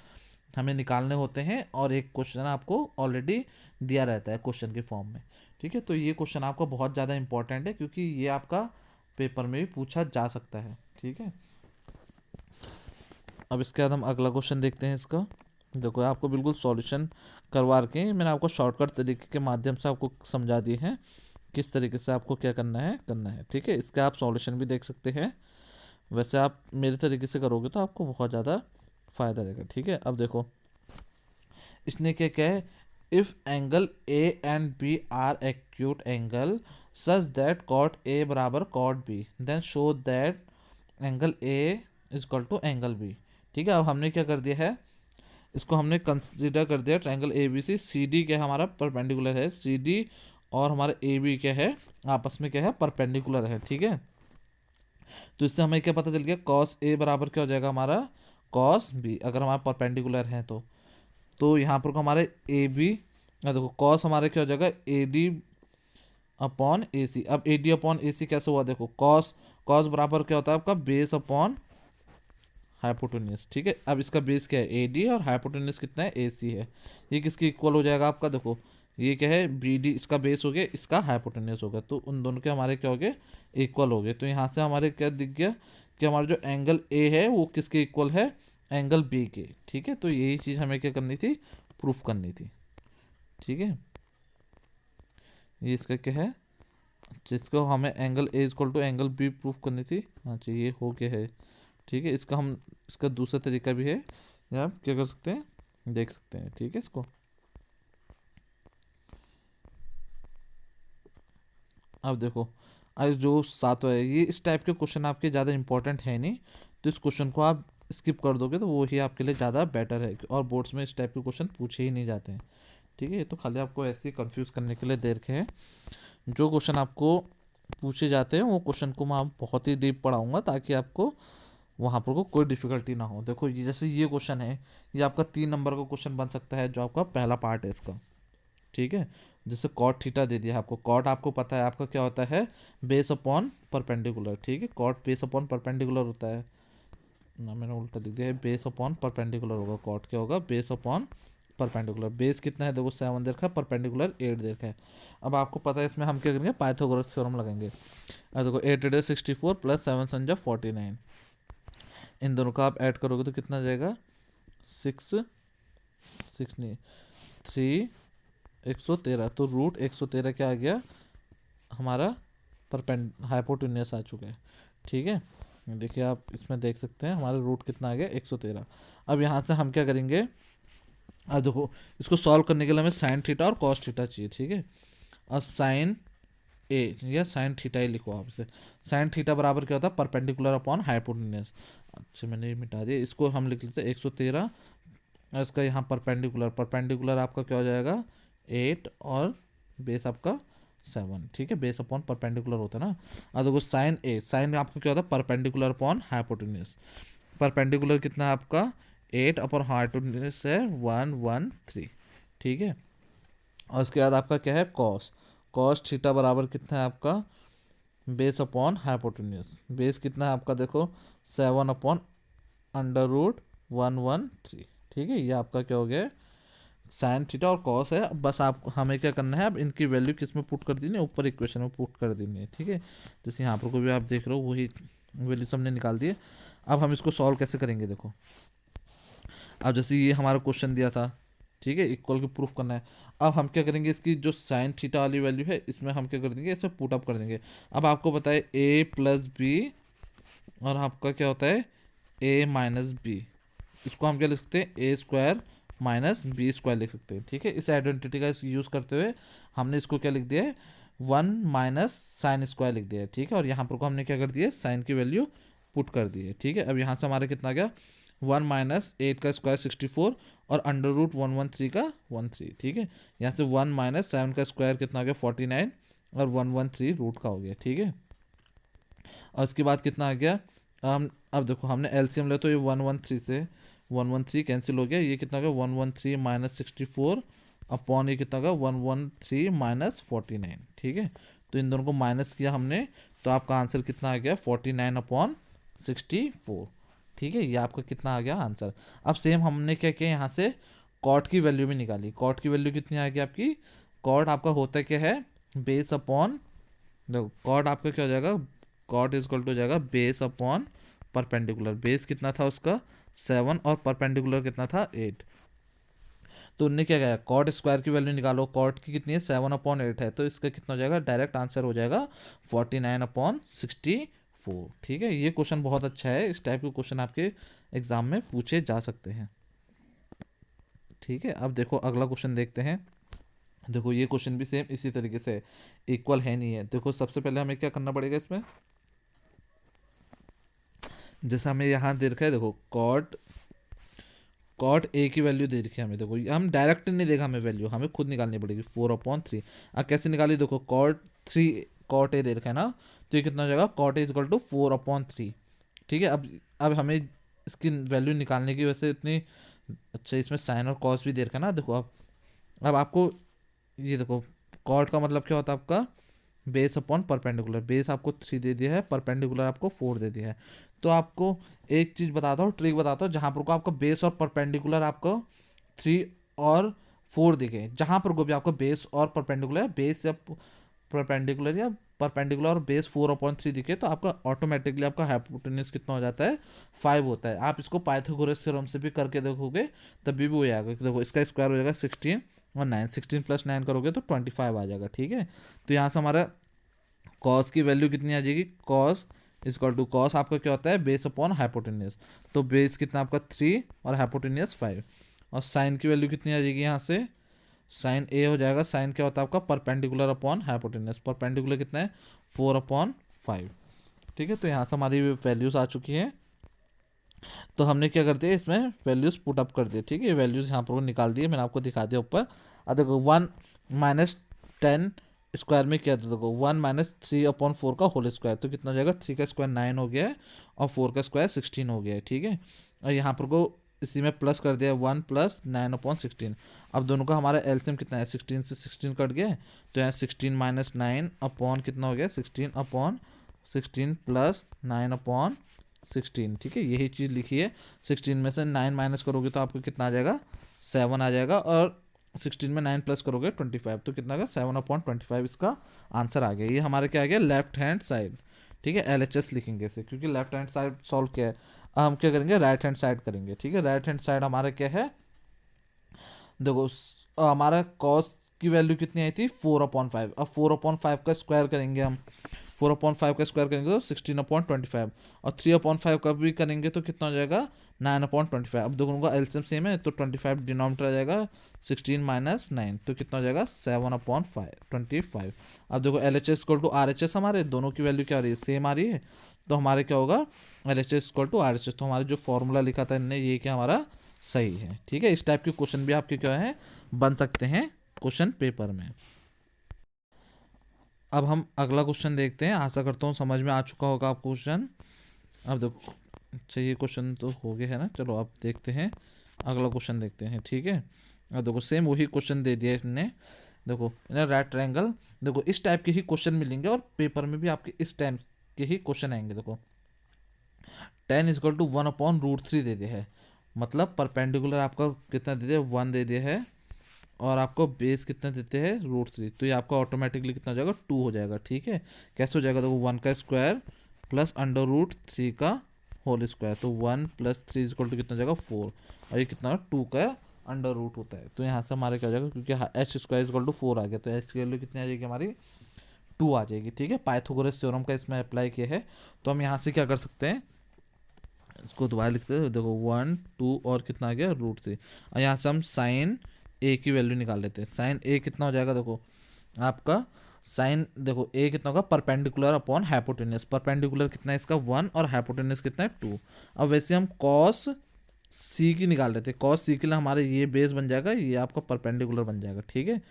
हमें निकालने होते हैं, और एक क्वेश्चन आपको ऑलरेडी दिया रहता है क्वेश्चन के फॉर्म में। ठीक है, तो ये क्वेश्चन आपका बहुत ज़्यादा इंपॉर्टेंट है, क्योंकि ये आपका पेपर में भी पूछा जा सकता है। ठीक है, अब इसके बाद हम अगला क्वेश्चन देखते हैं इसका। देखो आपको बिल्कुल सॉल्यूशन करवा के मैंने आपको शॉर्टकट तरीके के माध्यम से आपको समझा दिए हैं किस तरीके से आपको क्या करना है। ठीक है, इसका आप सॉल्यूशन भी देख सकते हैं। वैसे आप मेरे तरीके से करोगे तो आपको बहुत ज़्यादा फ़ायदा रहेगा। ठीक है, अब देखो इसने क्या क्या है, if angle A and B are acute angle such that cot A बराबर cot B, then show that angle A is equal to angle B. ठीक है, अब हमने क्या कर दिया है, इसको हमने कंसिडर कर दिया triangle A B C D क्या है हमारा परपेंडिकुलर है, सी डी और हमारा ए बी क्या है आपस में क्या है परपेंडिकुलर है। ठीक है, तो इससे हमें क्या पता चल गया, कॉस ए बराबर क्या हो जाएगा हमारा कॉस बी, अगर हमारा परपेंडिकुलर है तो यहाँ पर को हमारे ए बी, देखो कॉस हमारे क्या हो जाएगा ए डी अपॉन ए सी। अब ए डी अपॉन ए सी कैसे हुआ, देखो कॉस कॉस बराबर क्या होता है आपका बेस अपॉन हाइपोटेन्यूज। ठीक है, अब इसका बेस क्या है ए डी, और हाइपोटेन्यूज कितना है ए सी है। ये किसके इक्वल हो जाएगा आपका, देखो ये क्या है बी डी, इसका बेस हो गया, इसका हाइपोटेन्यूज हो गया, तो उन दोनों के हमारे क्या हो गए इक्वल हो गए। तो यहाँ से हमारे क्या दिख गया कि हमारा जो एंगल ए है वो किसके इक्वल है एंगल बी के। ठीक है, तो यही चीज़ हमें क्या करनी थी प्रूफ करनी थी। ठीक है, ये इसका क्या है, जिसको हमें angle A equal to angle B proof करनी थी। अच्छा ये हो गया है। ठीक है, इसका दूसरा तरीका भी है, या आप क्या कर सकते हैं देख सकते हैं। ठीक है, इसको अब देखो आज जो सातवां है, ये इस टाइप के क्वेश्चन आपके ज़्यादा इंपॉर्टेंट है नहीं, तो इस क्वेश्चन को आप स्किप कर दोगे तो वो ही आपके लिए ज़्यादा बेटर है, और बोर्ड्स में इस टाइप के क्वेश्चन पूछे ही नहीं जाते हैं। ठीक है, ये तो खाली आपको ऐसे ही कंफ्यूज करने के लिए दे रखे हैं। जो क्वेश्चन आपको पूछे जाते हैं वो क्वेश्चन को मैं आप बहुत ही डीप पढ़ाऊंगा, ताकि आपको वहाँ पर को कोई डिफिकल्टी ना हो। देखो ये जैसे ये क्वेश्चन है, ये आपका 3 नंबर का क्वेश्चन बन सकता है, जो आपका पहला पार्ट है इसका। ठीक है, जैसे कॉट थीटा दे दिया आपको, कॉट आपको पता है आपका क्या होता है बेस अपॉन परपेंडिकुलर। ठीक है, कॉट बेस अपॉन परपेंडिकुलर होता है ना, मैंने उल्टा लिख दिया है, बेस अपॉन परपेंडिकुलर होगा, कॉट क्या होगा बेस अपॉन परपेंडिकुलर। बेस कितना है देखो 7 दे रखा है, परपेंडिकुलर 8 दे रखा है। अब आपको पता है इसमें हम क्या करेंगे पाइथागोरस थ्योरम लगाएंगे। अब देखो 8 × 64 + 7 × 49, इन दोनों का आप ऐड करोगे तो कितना जाएगा 6 6 नहीं 3 113, तो रूट 113 क्या आ गया हमारा हाइपोटेन्यूस आ चुका है। ठीक है, देखिए आप इसमें देख सकते हैं हमारा रूट कितना आ गया 113। अब यहाँ से हम क्या करेंगे, अब देखो इसको सॉल्व करने के लिए हमें साइन थीटा और कॉस थीटा चाहिए, ठीक है। और साइन ए या साइन थीटा ही लिखो आप इसे। साइन थीटा बराबर क्या होता है, परपेंडिकुलर अपॉन हाइपोटेन्यूज। अच्छा मैंने ये मिटा दिया, इसको हम लिख लेते हैं 113 और इसका यहाँ परपेंडिकुलर, परपेंडिकुलर आपका क्या हो जाएगा 8 और बेस आपका 7, ठीक है। बेस अपॉन परपेंडिकुलर होता है ना। अब देखो साइन ए, साइन आपका क्या होता है परपेंडिकुलर अपॉन हाइपोटेन्यूज। परपेंडिकुलर कितना है आपका 8 अपॉन हाइपोटेन्यूज है 113, ठीक है। और उसके बाद आपका क्या है कॉस, कॉस थीटा बराबर कितना है आपका बेस अपॉन हाइपोटेन्यूज। बेस कितना है आपका देखो 7 अपॉन अंडर रूट 113, ठीक है। ये आपका क्या हो गया साइन थीटा और कॉस है। अब बस आप हमें क्या करना है, अब इनकी वैल्यू किस में पुट कर देनी है, ऊपर इक्वेशन में पुट कर देनी है, ठीक है। जैसे यहाँ पर को भी आप देख रहे हो वही वैल्यूज हमने निकाल दी है। अब हम इसको सॉल्व कैसे करेंगे देखो, अब जैसे ये हमारा क्वेश्चन दिया था, ठीक है, इक्वल की प्रूफ करना है। अब हम क्या करेंगे, इसकी जो साइन थीटा वाली वैल्यू है इसमें हम क्या कर देंगे, इसमें पुट अप कर देंगे। अब आपको पता है ए प्लस बी और आपका क्या होता है ए माइनस बी, इसको हम क्या लिख सकते हैं ए स्क्वायर माइनस बी स्क्वायर लिख सकते हैं, ठीक है। इस आइडेंटिटी का यूज़ करते हुए हमने इसको क्या लिख दिया है 1 माइनस साइन स्क्वायर लिख दिया है, ठीक है। और यहाँ पर को हमने क्या कर दिया साइन की वैल्यू पुट कर दी है, ठीक है। अब यहाँ से हमारा कितना गया 1 माइनस 8 का स्क्वायर 64 और अंडर रूट 113 का 13, ठीक है। यहाँ से 1 माइनस 7 का स्क्वायर कितना हो गया 49 और 113 रूट का हो गया, ठीक है। और उसके बाद कितना आ गया, हम अब देखो हमने एलसीएम लिया तो ये 113 से 113 कैंसिल हो गया, ये कितना होगा 113 माइनस 64 अपॉन ये कितना होगा 113 माइनस 49, ठीक है। तो इन दोनों को माइनस किया हमने तो आपका आंसर कितना आ गया 49 अपॉन 64, ठीक है। ये आपका कितना आ गया आंसर। अब सेम हमने क्या किया यहाँ से कॉट की वैल्यू भी निकाली, कॉट की वैल्यू कितनी आ गई आपकी, कॉट आपका होता क्या है बेस अपॉन, देखो कॉट आपका क्या हो जाएगा, कॉट इज इक्वल टू हो जाएगा बेस अपॉन परपेंडिकुलर। बेस कितना था उसका 7 और परपेंडिकुलर कितना था 8। तो उनने क्या कहा कॉट स्क्वायर की वैल्यू निकालो, कॉट की कितनी है 7 अपॉन 8 है, तो इसका कितना हो जाएगा डायरेक्ट आंसर हो जाएगा 49 अपॉन 64, ठीक है। ये क्वेश्चन बहुत अच्छा है, इस टाइप के क्वेश्चन आपके एग्जाम में पूछे जा सकते हैं, ठीक है। अब देखो अगला क्वेश्चन देखते हैं। देखो ये क्वेश्चन भी सेम इसी तरीके से इक्वल है नहीं है। देखो सबसे पहले हमें क्या करना पड़ेगा इसमें, जैसे हमें यहाँ दे रखा है देखो कॉट, कॉट ए की वैल्यू दे रखी है हमें, देखो हम डायरेक्ट नहीं देगा हमें वैल्यू, हमें खुद निकालनी पड़ेगी 4/3। अब कैसे निकाली देखो कॉट 3 कॉट ए दे रखा है ना, तो ये कितना हो जाएगा cot A is equal to 4/3, ठीक है। अब हमें इसकी वैल्यू निकालने की वजह से इतनी अच्छा इसमें साइन और कॉस भी दे रखा है ना, देखो अब आपको ये देखो कॉट का मतलब क्या होता है आपका बेस अपॉन परपेंडिकुलर। बेस आपको 3 दे दिया है, परपेंडिकुलर आपको 4 दे दिया है। तो आपको एक चीज़ बताता हूँ, ट्रिक बताता हूँ, जहाँ पर को आपका बेस और परपेंडिकुलर आपको 3 और 4 दिखे, जहाँ पर को भी आपको बेस और परपेंडिकुलर, बेस या परपेंडिकुलर या परपेंडिकुलर और बेस 4/3 दिखे, तो आपका ऑटोमेटिकली आपका हाइपोटेन्यूज कितना हो जाता है 5 होता है। आप इसको पाइथागोरस थ्योरम से भी करके देखोगे तभी भी हो जाएगा। देखो इसका स्क्वायर हो जाएगा 16 और 9, 16 + 9 करोगे तो 25 आ जाएगा, ठीक है। तो यहाँ से हमारा कॉस की वैल्यू कितनी आ जाएगी, कॉस इजक्वल टू कॉस आपका क्या होता है बेस अपॉन हाइपोटेन्यूज, तो बेस कितना आपका 3 और हाइपोटेन्यूज 5। और साइन की वैल्यू कितनी आ जाएगी यहाँ से, साइन ए हो जाएगा, साइन क्या होता है आपका परपेंडिकुलर अपॉन हाइपोटेन्यूज, परपेंडिकुलर कितना है 4/5, ठीक है। तो यहाँ से हमारी वैल्यूज आ चुकी है, तो हमने क्या कर दिया इसमें वैल्यूज पुट अप कर दिए, ठीक है। वैल्यूज यहाँ पर निकाल दिए, मैंने आपको दिखा दिया ऊपर। अब देखो 1 माइनस 10 स्क्वायर में क्या था, देखो 1 माइनस 3/4 का होल स्क्वायर, तो कितना हो जाएगा 3 का स्क्वायर 9 हो गया है और 4 का स्क्वायर 16 हो गया है, ठीक है। और यहाँ पर को इसी में प्लस कर दिया 1 + 9/16। अब दोनों का हमारा एलसीएम कितना है 16 से 16 कट गया है, तो यहाँ 16 माइनस 9 अपॉन कितना हो गया 16/16 प्लस 9/16, ठीक है। यही चीज़ लिखी है, 16 में से 9 माइनस करोगे तो आपको कितना आ जाएगा 7 आ जाएगा, और 16 में 9 प्लस करोगे 25, तो कितना का 7/25 इसका आंसर आ गया। ये हमारे क्या आ गया लेफ्ट हैंड साइड, ठीक है। एलएचएस लिखेंगे इसे क्योंकि लेफ्ट हैंड साइड सॉल्व किया है। अब हम क्या करेंगे राइट हैंड साइड करेंगे, ठीक है। राइट हैंड साइड हमारा क्या है, देखो हमारा कॉस की वैल्यू कितनी आई थी 4/5। अब 4/5 का स्क्वायर करेंगे हम, 4/5 का स्क्वायर करेंगे तो 16/25, और 3/5 का भी करेंगे तो कितना हो जाएगा 9/25। अब दोनों का एलसीएम सेम है तो 25 डिनोमिनेटर आ जाएगा, 16 माइनस 9 तो कितना हो जाएगा 7/25। अब देखो L H S equal to R H S, हमारे दोनों की वैल्यू क्या आ रही है, सेम आ रही है, तो हमारे क्या होगा L H S equal to R H S. तो हमारे जो फॉर्मूला लिखा था इनने ये क्या हमारा सही है। ठीक है, इस टाइप के क्वेश्चन भी आपके क्या है बन सकते हैं क्वेश्चन पेपर में। अब हम अगला क्वेश्चन देखते हैं, आशा करता हूँ समझ में आ चुका होगा आप क्वेश्चन। अब देखो, अच्छा ये क्वेश्चन तो हो गया है ना, चलो अब देखते हैं अगला क्वेश्चन देखते हैं। ठीक है, अब देखो सेम वही क्वेश्चन दे दिया इसने, देखो इन्हें राइट ट्रायंगल, देखो इस टाइप के ही क्वेश्चन मिलेंगे और पेपर में भी आपके इस टाइप के ही क्वेश्चन आएंगे। देखो 10 = 1/√3 दे दिया है, मतलब परपेंडिकुलर आपका कितना दे दिया 1 दे दिया है, और आपको बेस कितना देते हैं √3, तो ये आपका ऑटोमेटिकली कितना हो जाएगा 2 हो जाएगा। ठीक है, कैसे हो जाएगा, देखो 1 का स्क्वायर प्लस √3 का होल स्क्वायर, तो 1 + 3 = कितना हो जाएगा 4, और ये कितना 2 का अंडर रूट होता है। तो यहाँ से हमारे क्या हो जाएगा, क्योंकि h² = 4 आ गया, तो h की वैल्यू कितनी आ जाएगी हमारी 2 आ जाएगी। ठीक है, पाइथागोरस थ्योरम का इसमें अप्लाई किया है, तो हम यहाँ से क्या कर सकते हैं, इसको दोबारा लिखते हैं, देखो 1 2 और कितना आ गया √3, और यहाँ से हम साइन ए की वैल्यू निकाल लेते हैं। साइन ए कितना हो जाएगा, देखो आपका साइन, देखो ए कितना होगा परपेंडिकुलर अपॉन हाइपोटेन्यूस, परपेंडिकुलर कितना है इसका 1 और हाइपोटेन्यूस कितना है 2। अब वैसे हम कॉस सी की निकाल लेते हैं, कॉस सी के लिए हमारे ये बेस बन जाएगा, ये आपका परपेंडिकुलर बन जाएगा। ठीक है,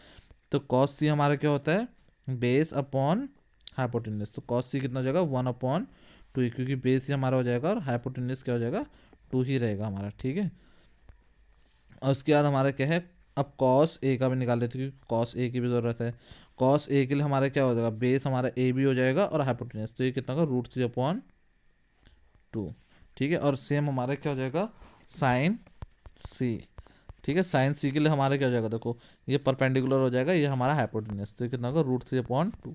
तो कॉस सी हमारा क्या होता है बेस अपॉन हाइपोटेन्यूस, तो कॉस सी कितना हो जाएगा 1/2, क्योंकि बेस ही हमारा हो जाएगा और हाइपोटेन्यूस क्या हो जाएगा 2 ही रहेगा हमारा। ठीक है, और उसके बाद हमारा क्या है, अब कॉस ए का भी निकाल लेते हैं, क्योंकि कॉस ए की भी ज़रूरत है। कॉस ए के लिए हमारा क्या हो जाएगा, बेस हमारा ए भी हो जाएगा और हाइपोटेन्यूस, तो ये कितना होगा √3/2। ठीक है, और सेम हमारा क्या हो जाएगा साइन सी। ठीक है, साइन सी के लिए हमारा क्या हो जाएगा, देखो ये परपेंडिकुलर हो जाएगा, ये हमारा हाइपोटेन्यूस, तो ये कितना होगा √3/2।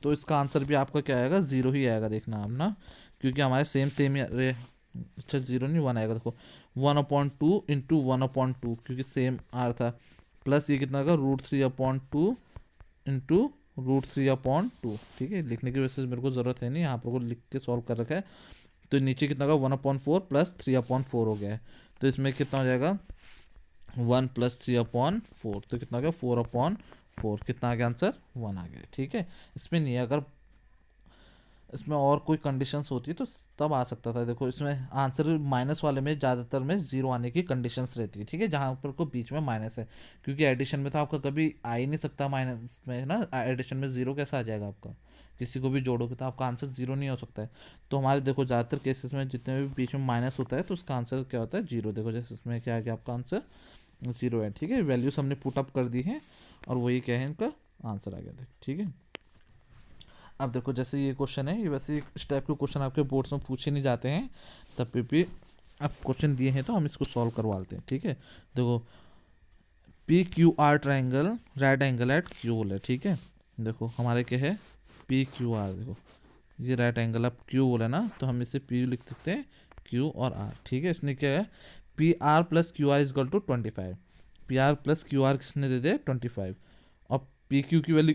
तो इसका आंसर भी आपका क्या आएगा 0 ही आएगा, देखना आप ना, क्योंकि हमारे सेम ही अच्छा 0 नहीं 1 आएगा, देखो 1/2 इंटू 1/2, क्योंकि सेम आर था, प्लस ये कितना होगा √3/2 इंटू √3/2। ठीक है, लिखने की वजह से मेरे को ज़रूरत है नहीं, यहाँ पर को लिख के सॉल्व कर रखा है, तो नीचे कितना होगा 1/4 प्लस 3/4 हो गया है, तो इसमें कितना हो जाएगा 1 + 3/4, तो कितना आ गया 4/4, कितना आ गया आंसर 1 आ गया। ठीक है, इसमें नहीं है, अगर इसमें और कोई कंडीशंस होती तो तब आ सकता था। देखो इसमें आंसर माइनस वाले में ज़्यादातर में 0 आने की कंडीशंस रहती है। ठीक है, जहाँ पर को बीच में माइनस है, क्योंकि एडिशन में तो आपका कभी आ ही नहीं सकता माइनस में, है ना, एडिशन में 0 कैसा आ जाएगा आपका, किसी को भी जोड़ोगे तो आपका आंसर 0 नहीं हो सकता है। तो हमारे देखो ज़्यादातर केसेस में जितने भी बीच में माइनस होता है तो उसका आंसर क्या होता है 0। देखो जैसे इसमें क्या आ गया आपका आंसर 0 है। ठीक है, वैल्यूज हमने पुट अप कर दी है और वही क्या है इनका आंसर आ गया। ठीक है, अब देखो जैसे ये क्वेश्चन है, ये वैसे इस टाइप के क्वेश्चन आपके बोर्ड्स में पूछे नहीं जाते हैं, तब भी अब क्वेश्चन दिए हैं तो हम इसको सॉल्व करवा लेते हैं। ठीक है, देखो PQR triangle right angle at Q है। ठीक है, देखो हमारे क्या है PQR, देखो ये राइट एंगल अब क्यू बोला ना, तो हम इसे P लिख सकते हैं Q और R। ठीक है, इसने क्या है PR + QR = 25, PR + QR किसने दे दिया 25, और PQ की वैल्यू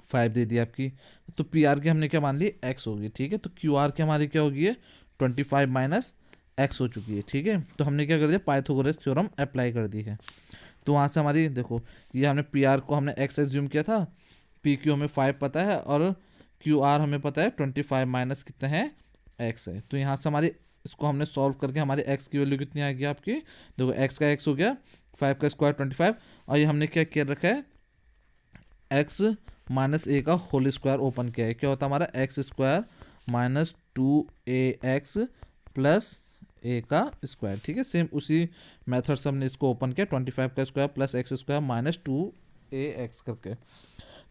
5 दे दी आपकी, तो PR की हमने क्या मान ली x होगी। ठीक है, तो QR की हमारी क्या होगी 25 - x हो चुकी है। ठीक है, तो हमने क्या कर दिया पाइथागोरस थ्योरम अप्लाई कर दी है, तो वहाँ से हमारी देखो ये हमने PR को हमने x एज्यूम किया था, PQ हमें 5 पता है और QR हमें पता है 25 माइनस कितना है x है, तो यहाँ से हमारी इसको हमने सॉल्व करके हमारी x की वैल्यू कितनी आ गई आपकी, देखो x का x हो गया 5 का स्क्वायर 25, और ये हमने क्या किया रखा है x - a का होल स्क्वायर ओपन किया है, क्या होता है हमारा x² - 2ax + a का स्क्वायर। ठीक है, सेम उसी मेथड से हमने इसको ओपन किया 25 का स्क्वायर प्लस x² - 2ax करके,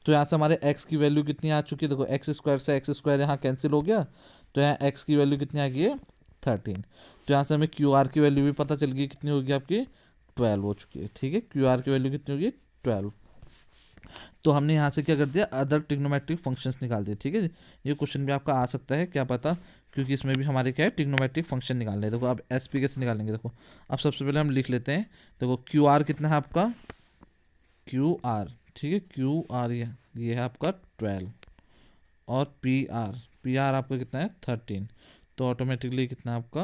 तो यहाँ से हमारे x की वैल्यू कितनी आ चुकी है, देखो x² से x² यहाँ कैंसिल हो गया, तो यहाँ x की वैल्यू कितनी आ गई है 13, तो यहाँ से हमें QR की वैल्यू भी पता चल गई कितनी होगी आपकी 12 हो चुकी है। ठीक है, QR की वैल्यू कितनी होगी 12, तो हमने यहाँ से क्या कर दिया अदर ट्रिग्नोमेट्रिक फंक्शंस निकाल दिए। ठीक है, ये क्वेश्चन भी आपका आ सकता है क्या पता, क्योंकि इसमें भी हमारे क्या है ट्रिग्नोमेट्रिक फंक्शन निकालने हैं। देखो अब SP कैसे निकालेंगे, देखो अब सबसे पहले हम लिख लेते हैं, देखो QR कितना है आपका QR, ठीक है QR ये है आपका 12, और पी आर आपका कितना है 13, तो ऑटोमेटिकली कितना है आपका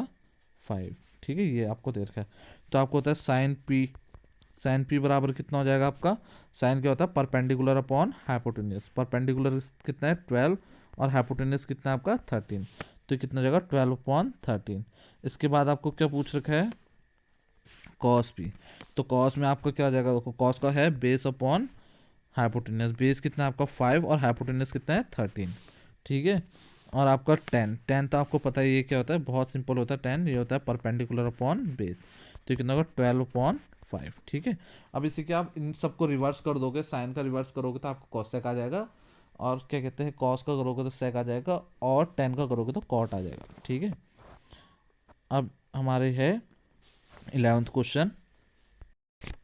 5। ठीक है, ये आपको दे रखा है। तो आपको होता है साइन पी बराबर कितना हो जाएगा आपका, साइन क्या होता है परपेंडिकुलर अपॉन हाइपोटेन्यूज, परपेंडिकुलर कितना है 12 और हाइपोटेन्यूज कितना है आपका 13, तो ये कितना हो जाएगा 12/13। इसके बाद आपको क्या पूछ रखा है कॉस पी, तो कॉस में आपका क्या हो जाएगा, देखो कॉस का है बेस अपॉन हाइपोटेन्यूज, बेस कितना है आपका 5 और हाइपोटेन्यूज कितना है 13। ठीक है, और आपका टेन तो आपको पता है ये क्या होता है, बहुत सिंपल होता है टेन, ये होता है परपेंडिकुलर अपॉन बेस, तो ये कितना होगा 12/5। ठीक है, अब इसी के आप इन सबको रिवर्स कर दोगे, साइन का रिवर्स करोगे तो आपको कॉसेक आ जाएगा, और क्या कहते हैं कॉस का करोगे तो सेक आ जाएगा, और टेन का करोगे तो कॉट आ जाएगा। ठीक है, अब हमारे है 11th क्वेश्चन।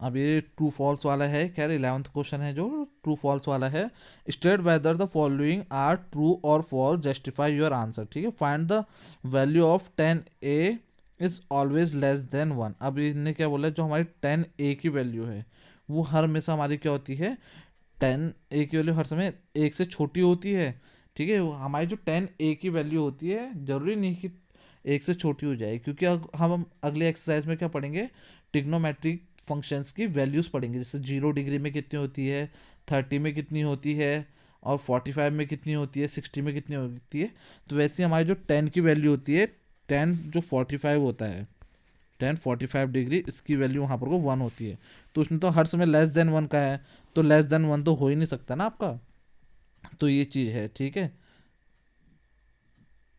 अब ये ट्रू फॉल्स वाला है, खैर 11th क्वेश्चन है जो ट्रू फॉल्स वाला है। State whether the following are true और फॉल्स, जस्टिफाई योर आंसर। ठीक है, find the value of 10a is always less than 1। अब इन्हें क्या बोला है, जो हमारी 10a की वैल्यू है वो हर हमेशा हमारी क्या होती है, 10a की वैल्यू हर समय एक से छोटी होती है। ठीक है, हमारी जो 10a की वैल्यू होती है जरूरी नहीं कि एक से छोटी हो जाए, क्योंकि हम अगले एक्सरसाइज में क्या पढ़ेंगे, ट्रिग्नोमेट्रिक फंक्शंस की वैल्यूज़ पढ़ेंगे, जैसे 0 डिग्री में कितनी होती है, 30 में कितनी होती है, और 45 में कितनी होती है, 60 में कितनी होती है। तो वैसे ही हमारी जो 10 की वैल्यू होती है, 10 जो 45 होता है, 10 45 डिग्री, इसकी वैल्यू वहाँ पर को 1 होती है, तो उसमें तो हर समय लेस देन 1 का है, तो लेस देन 1 तो हो ही नहीं सकता ना आपका, तो ये चीज़ है। ठीक है,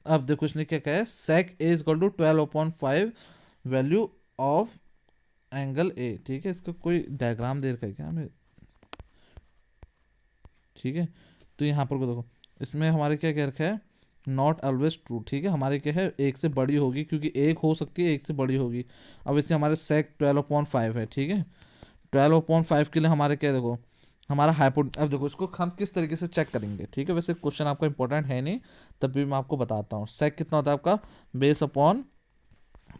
अब देखो इसने क्या कहा है, sec A is equal to 12/5 value of angle A. ठीक है, इसका कोई डायग्राम दे रखा है क्या हमें। ठीक है, तो यहाँ पर को देखो, इसमें हमारे क्या कह रखा है, नॉट ऑलवेज ट्रू। ठीक है, हमारे क्या है एक से बड़ी होगी, क्योंकि एक हो सकती है एक से बड़ी होगी। अब इससे हमारे सेक 12/5 है। ठीक है, 12/5 के लिए हमारे क्या है, देखो हमारा अब देखो इसको हम किस तरीके से चेक करेंगे। ठीक है, वैसे क्वेश्चन आपका इंपॉर्टेंट है नहीं, तब भी मैं आपको बताता हूँ। सेक कितना होता है आपका बेस अपॉन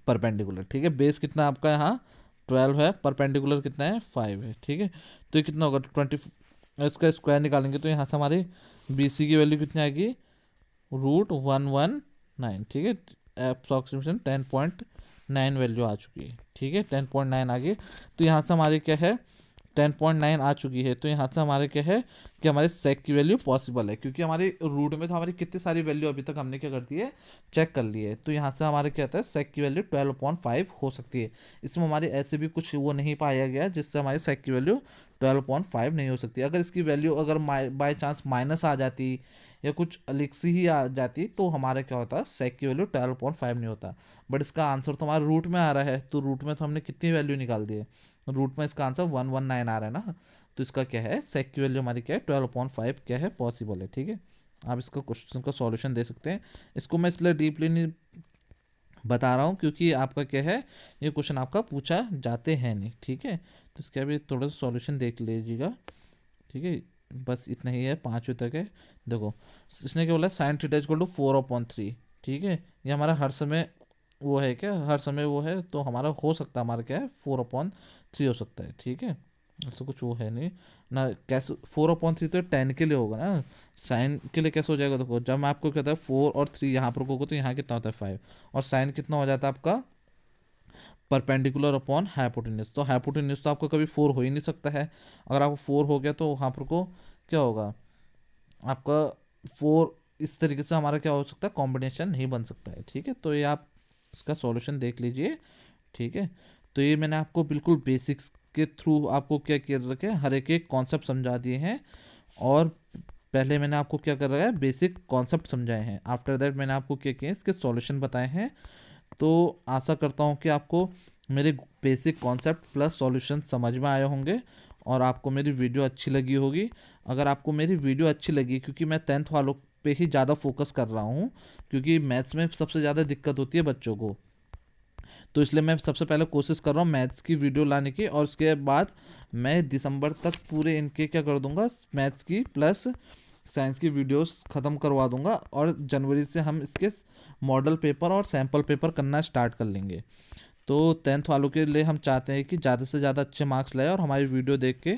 परपेंडिकुलर। ठीक है, बेस कितना आपका यहाँ 12 है, परपेंडिकुलर कितना है 5 है। ठीक है, तो ये कितना होगा 20, इसका स्क्वायर निकालेंगे तो यहाँ से हमारी बी सी की वैल्यू कितनी आएगी, √119। ठीक है, अप्रॉक्सीमेशन 10.9 वैल्यू आ चुकी है। ठीक है, 10.9 आ गई, तो यहाँ से हमारी क्या है 10.9 आ चुकी है, तो यहाँ से हमारे क्या है कि हमारे सेक की वैल्यू पॉसिबल है, क्योंकि हमारी रूट में तो हमारी कितनी सारी वैल्यू अभी तक हमने क्या कर दी है, चेक कर ली है। तो यहाँ से हमारे क्या होता है सेक की वैल्यू 12/5 हो सकती है। इसमें हमारे ऐसे भी कुछ वो नहीं पाया गया जिससे हमारी सेक की वैल्यू 12/5 नहीं हो सकती। अगर इसकी वैल्यू अगर बाई चांस माइनस आ जाती या कुछ अलग सी ही आ जाती, तो हमारा क्या होता है सेक की वैल्यू 12/5 नहीं होता। बट इसका आंसर तो हमारे रूट में आ रहा है, तो रूट में तो हमने कितनी वैल्यू निकाल दी है, रूट में इसका आंसर 119 आ रहा है ना, तो इसका क्या है सेक की वैल्यू हमारी क्या है 12/5 क्या है पॉसिबल है। ठीक है, आप इसका क्वेश्चन का सॉल्यूशन दे सकते हैं। इसको मैं इसलिए डीपली नहीं बता रहा हूँ क्योंकि आपका क्या है ये क्वेश्चन आपका पूछा जाते हैं नहीं। ठीक है, तो इसका भी थोड़ा सा सॉल्यूशन देख लीजिएगा। ठीक है, बस इतना ही है, 5 तक है। देखो इसने क्या बोला, साइन थीटा इक्वल टू 4/3। ठीक है, ये हमारा हर समय वो है क्या, हर समय वो है, तो हमारा हो सकता है हमारा क्या है 4/3 हो सकता है। ठीक है, ऐसा कुछ वो है नहीं ना, कैसे 4/3 तो 10 के लिए होगा ना, साइन के लिए कैसे हो जाएगा। देखो जब मैं आपको कहता है 4 और 3 यहाँ पर होगा तो यहाँ कितना होता है 5, और साइन कितना हो जाता है आपका परपेंडिकुलर अपॉन हाइपोटेन्यूज, तो हाइपोटेन्यूज तो आपका कभी 4 हो ही नहीं सकता है। अगर आपको 4 हो गया तो वहाँ पर को क्या होगा आपका 4, इस तरीके से हमारा क्या हो सकता है कॉम्बिनेशन नहीं बन सकता है। ठीक है, तो ये आप इसका सॉल्यूशन देख लीजिए। ठीक है, तो ये मैंने आपको बिल्कुल बेसिक्स के थ्रू आपको क्या कर रखे हैं, हर एक एक कॉन्सेप्ट समझा दिए हैं, और पहले मैंने आपको क्या कर रखा है बेसिक कॉन्सेप्ट समझाए हैं, आफ्टर दैट मैंने आपको क्या किया इसके सॉल्यूशन बताए हैं। तो आशा करता हूँ कि आपको मेरे बेसिक कॉन्सेप्ट प्लस सॉल्यूशन समझ में आए होंगे और आपको मेरी वीडियो अच्छी लगी होगी। अगर आपको मेरी वीडियो अच्छी लगी, क्योंकि मैं 10th वालों पे ही ज़्यादा फोकस कर रहा हूँ, क्योंकि मैथ्स में सबसे ज़्यादा दिक्कत होती है बच्चों को, तो इसलिए मैं सबसे पहले कोशिश कर रहा हूँ मैथ्स की वीडियो लाने की, और उसके बाद मैं दिसंबर तक पूरे इनके क्या कर दूंगा मैथ्स की प्लस साइंस की वीडियोस ख़त्म करवा दूंगा, और जनवरी से हम इसके मॉडल पेपर और सैम्पल पेपर करना स्टार्ट कर लेंगे। तो 10th वालों के लिए हम चाहते हैं कि ज़्यादा से ज़्यादा अच्छे मार्क्स लाए और हमारी वीडियो देख के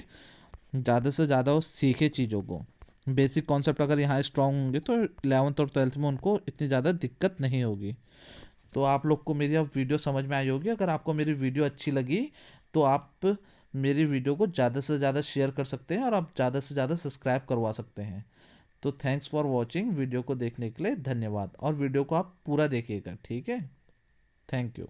ज़्यादा से ज़्यादा वो सीखे चीज़ों को। बेसिक कॉन्सेप्ट अगर यहाँ स्ट्रांग होंगे तो 11th और 12th में उनको इतनी ज़्यादा दिक्कत नहीं होगी। तो आप लोग को मेरी अब वीडियो समझ में आई होगी। अगर आपको मेरी वीडियो अच्छी लगी तो आप मेरी वीडियो को ज़्यादा से ज़्यादा शेयर कर सकते हैं और आप ज़्यादा से ज़्यादा सब्सक्राइब करवा सकते हैं। तो थैंक्स फॉर वॉचिंग। वीडियो को देखने के लिए धन्यवाद, और वीडियो को आप पूरा देखिएगा, ठीक है। Thank you.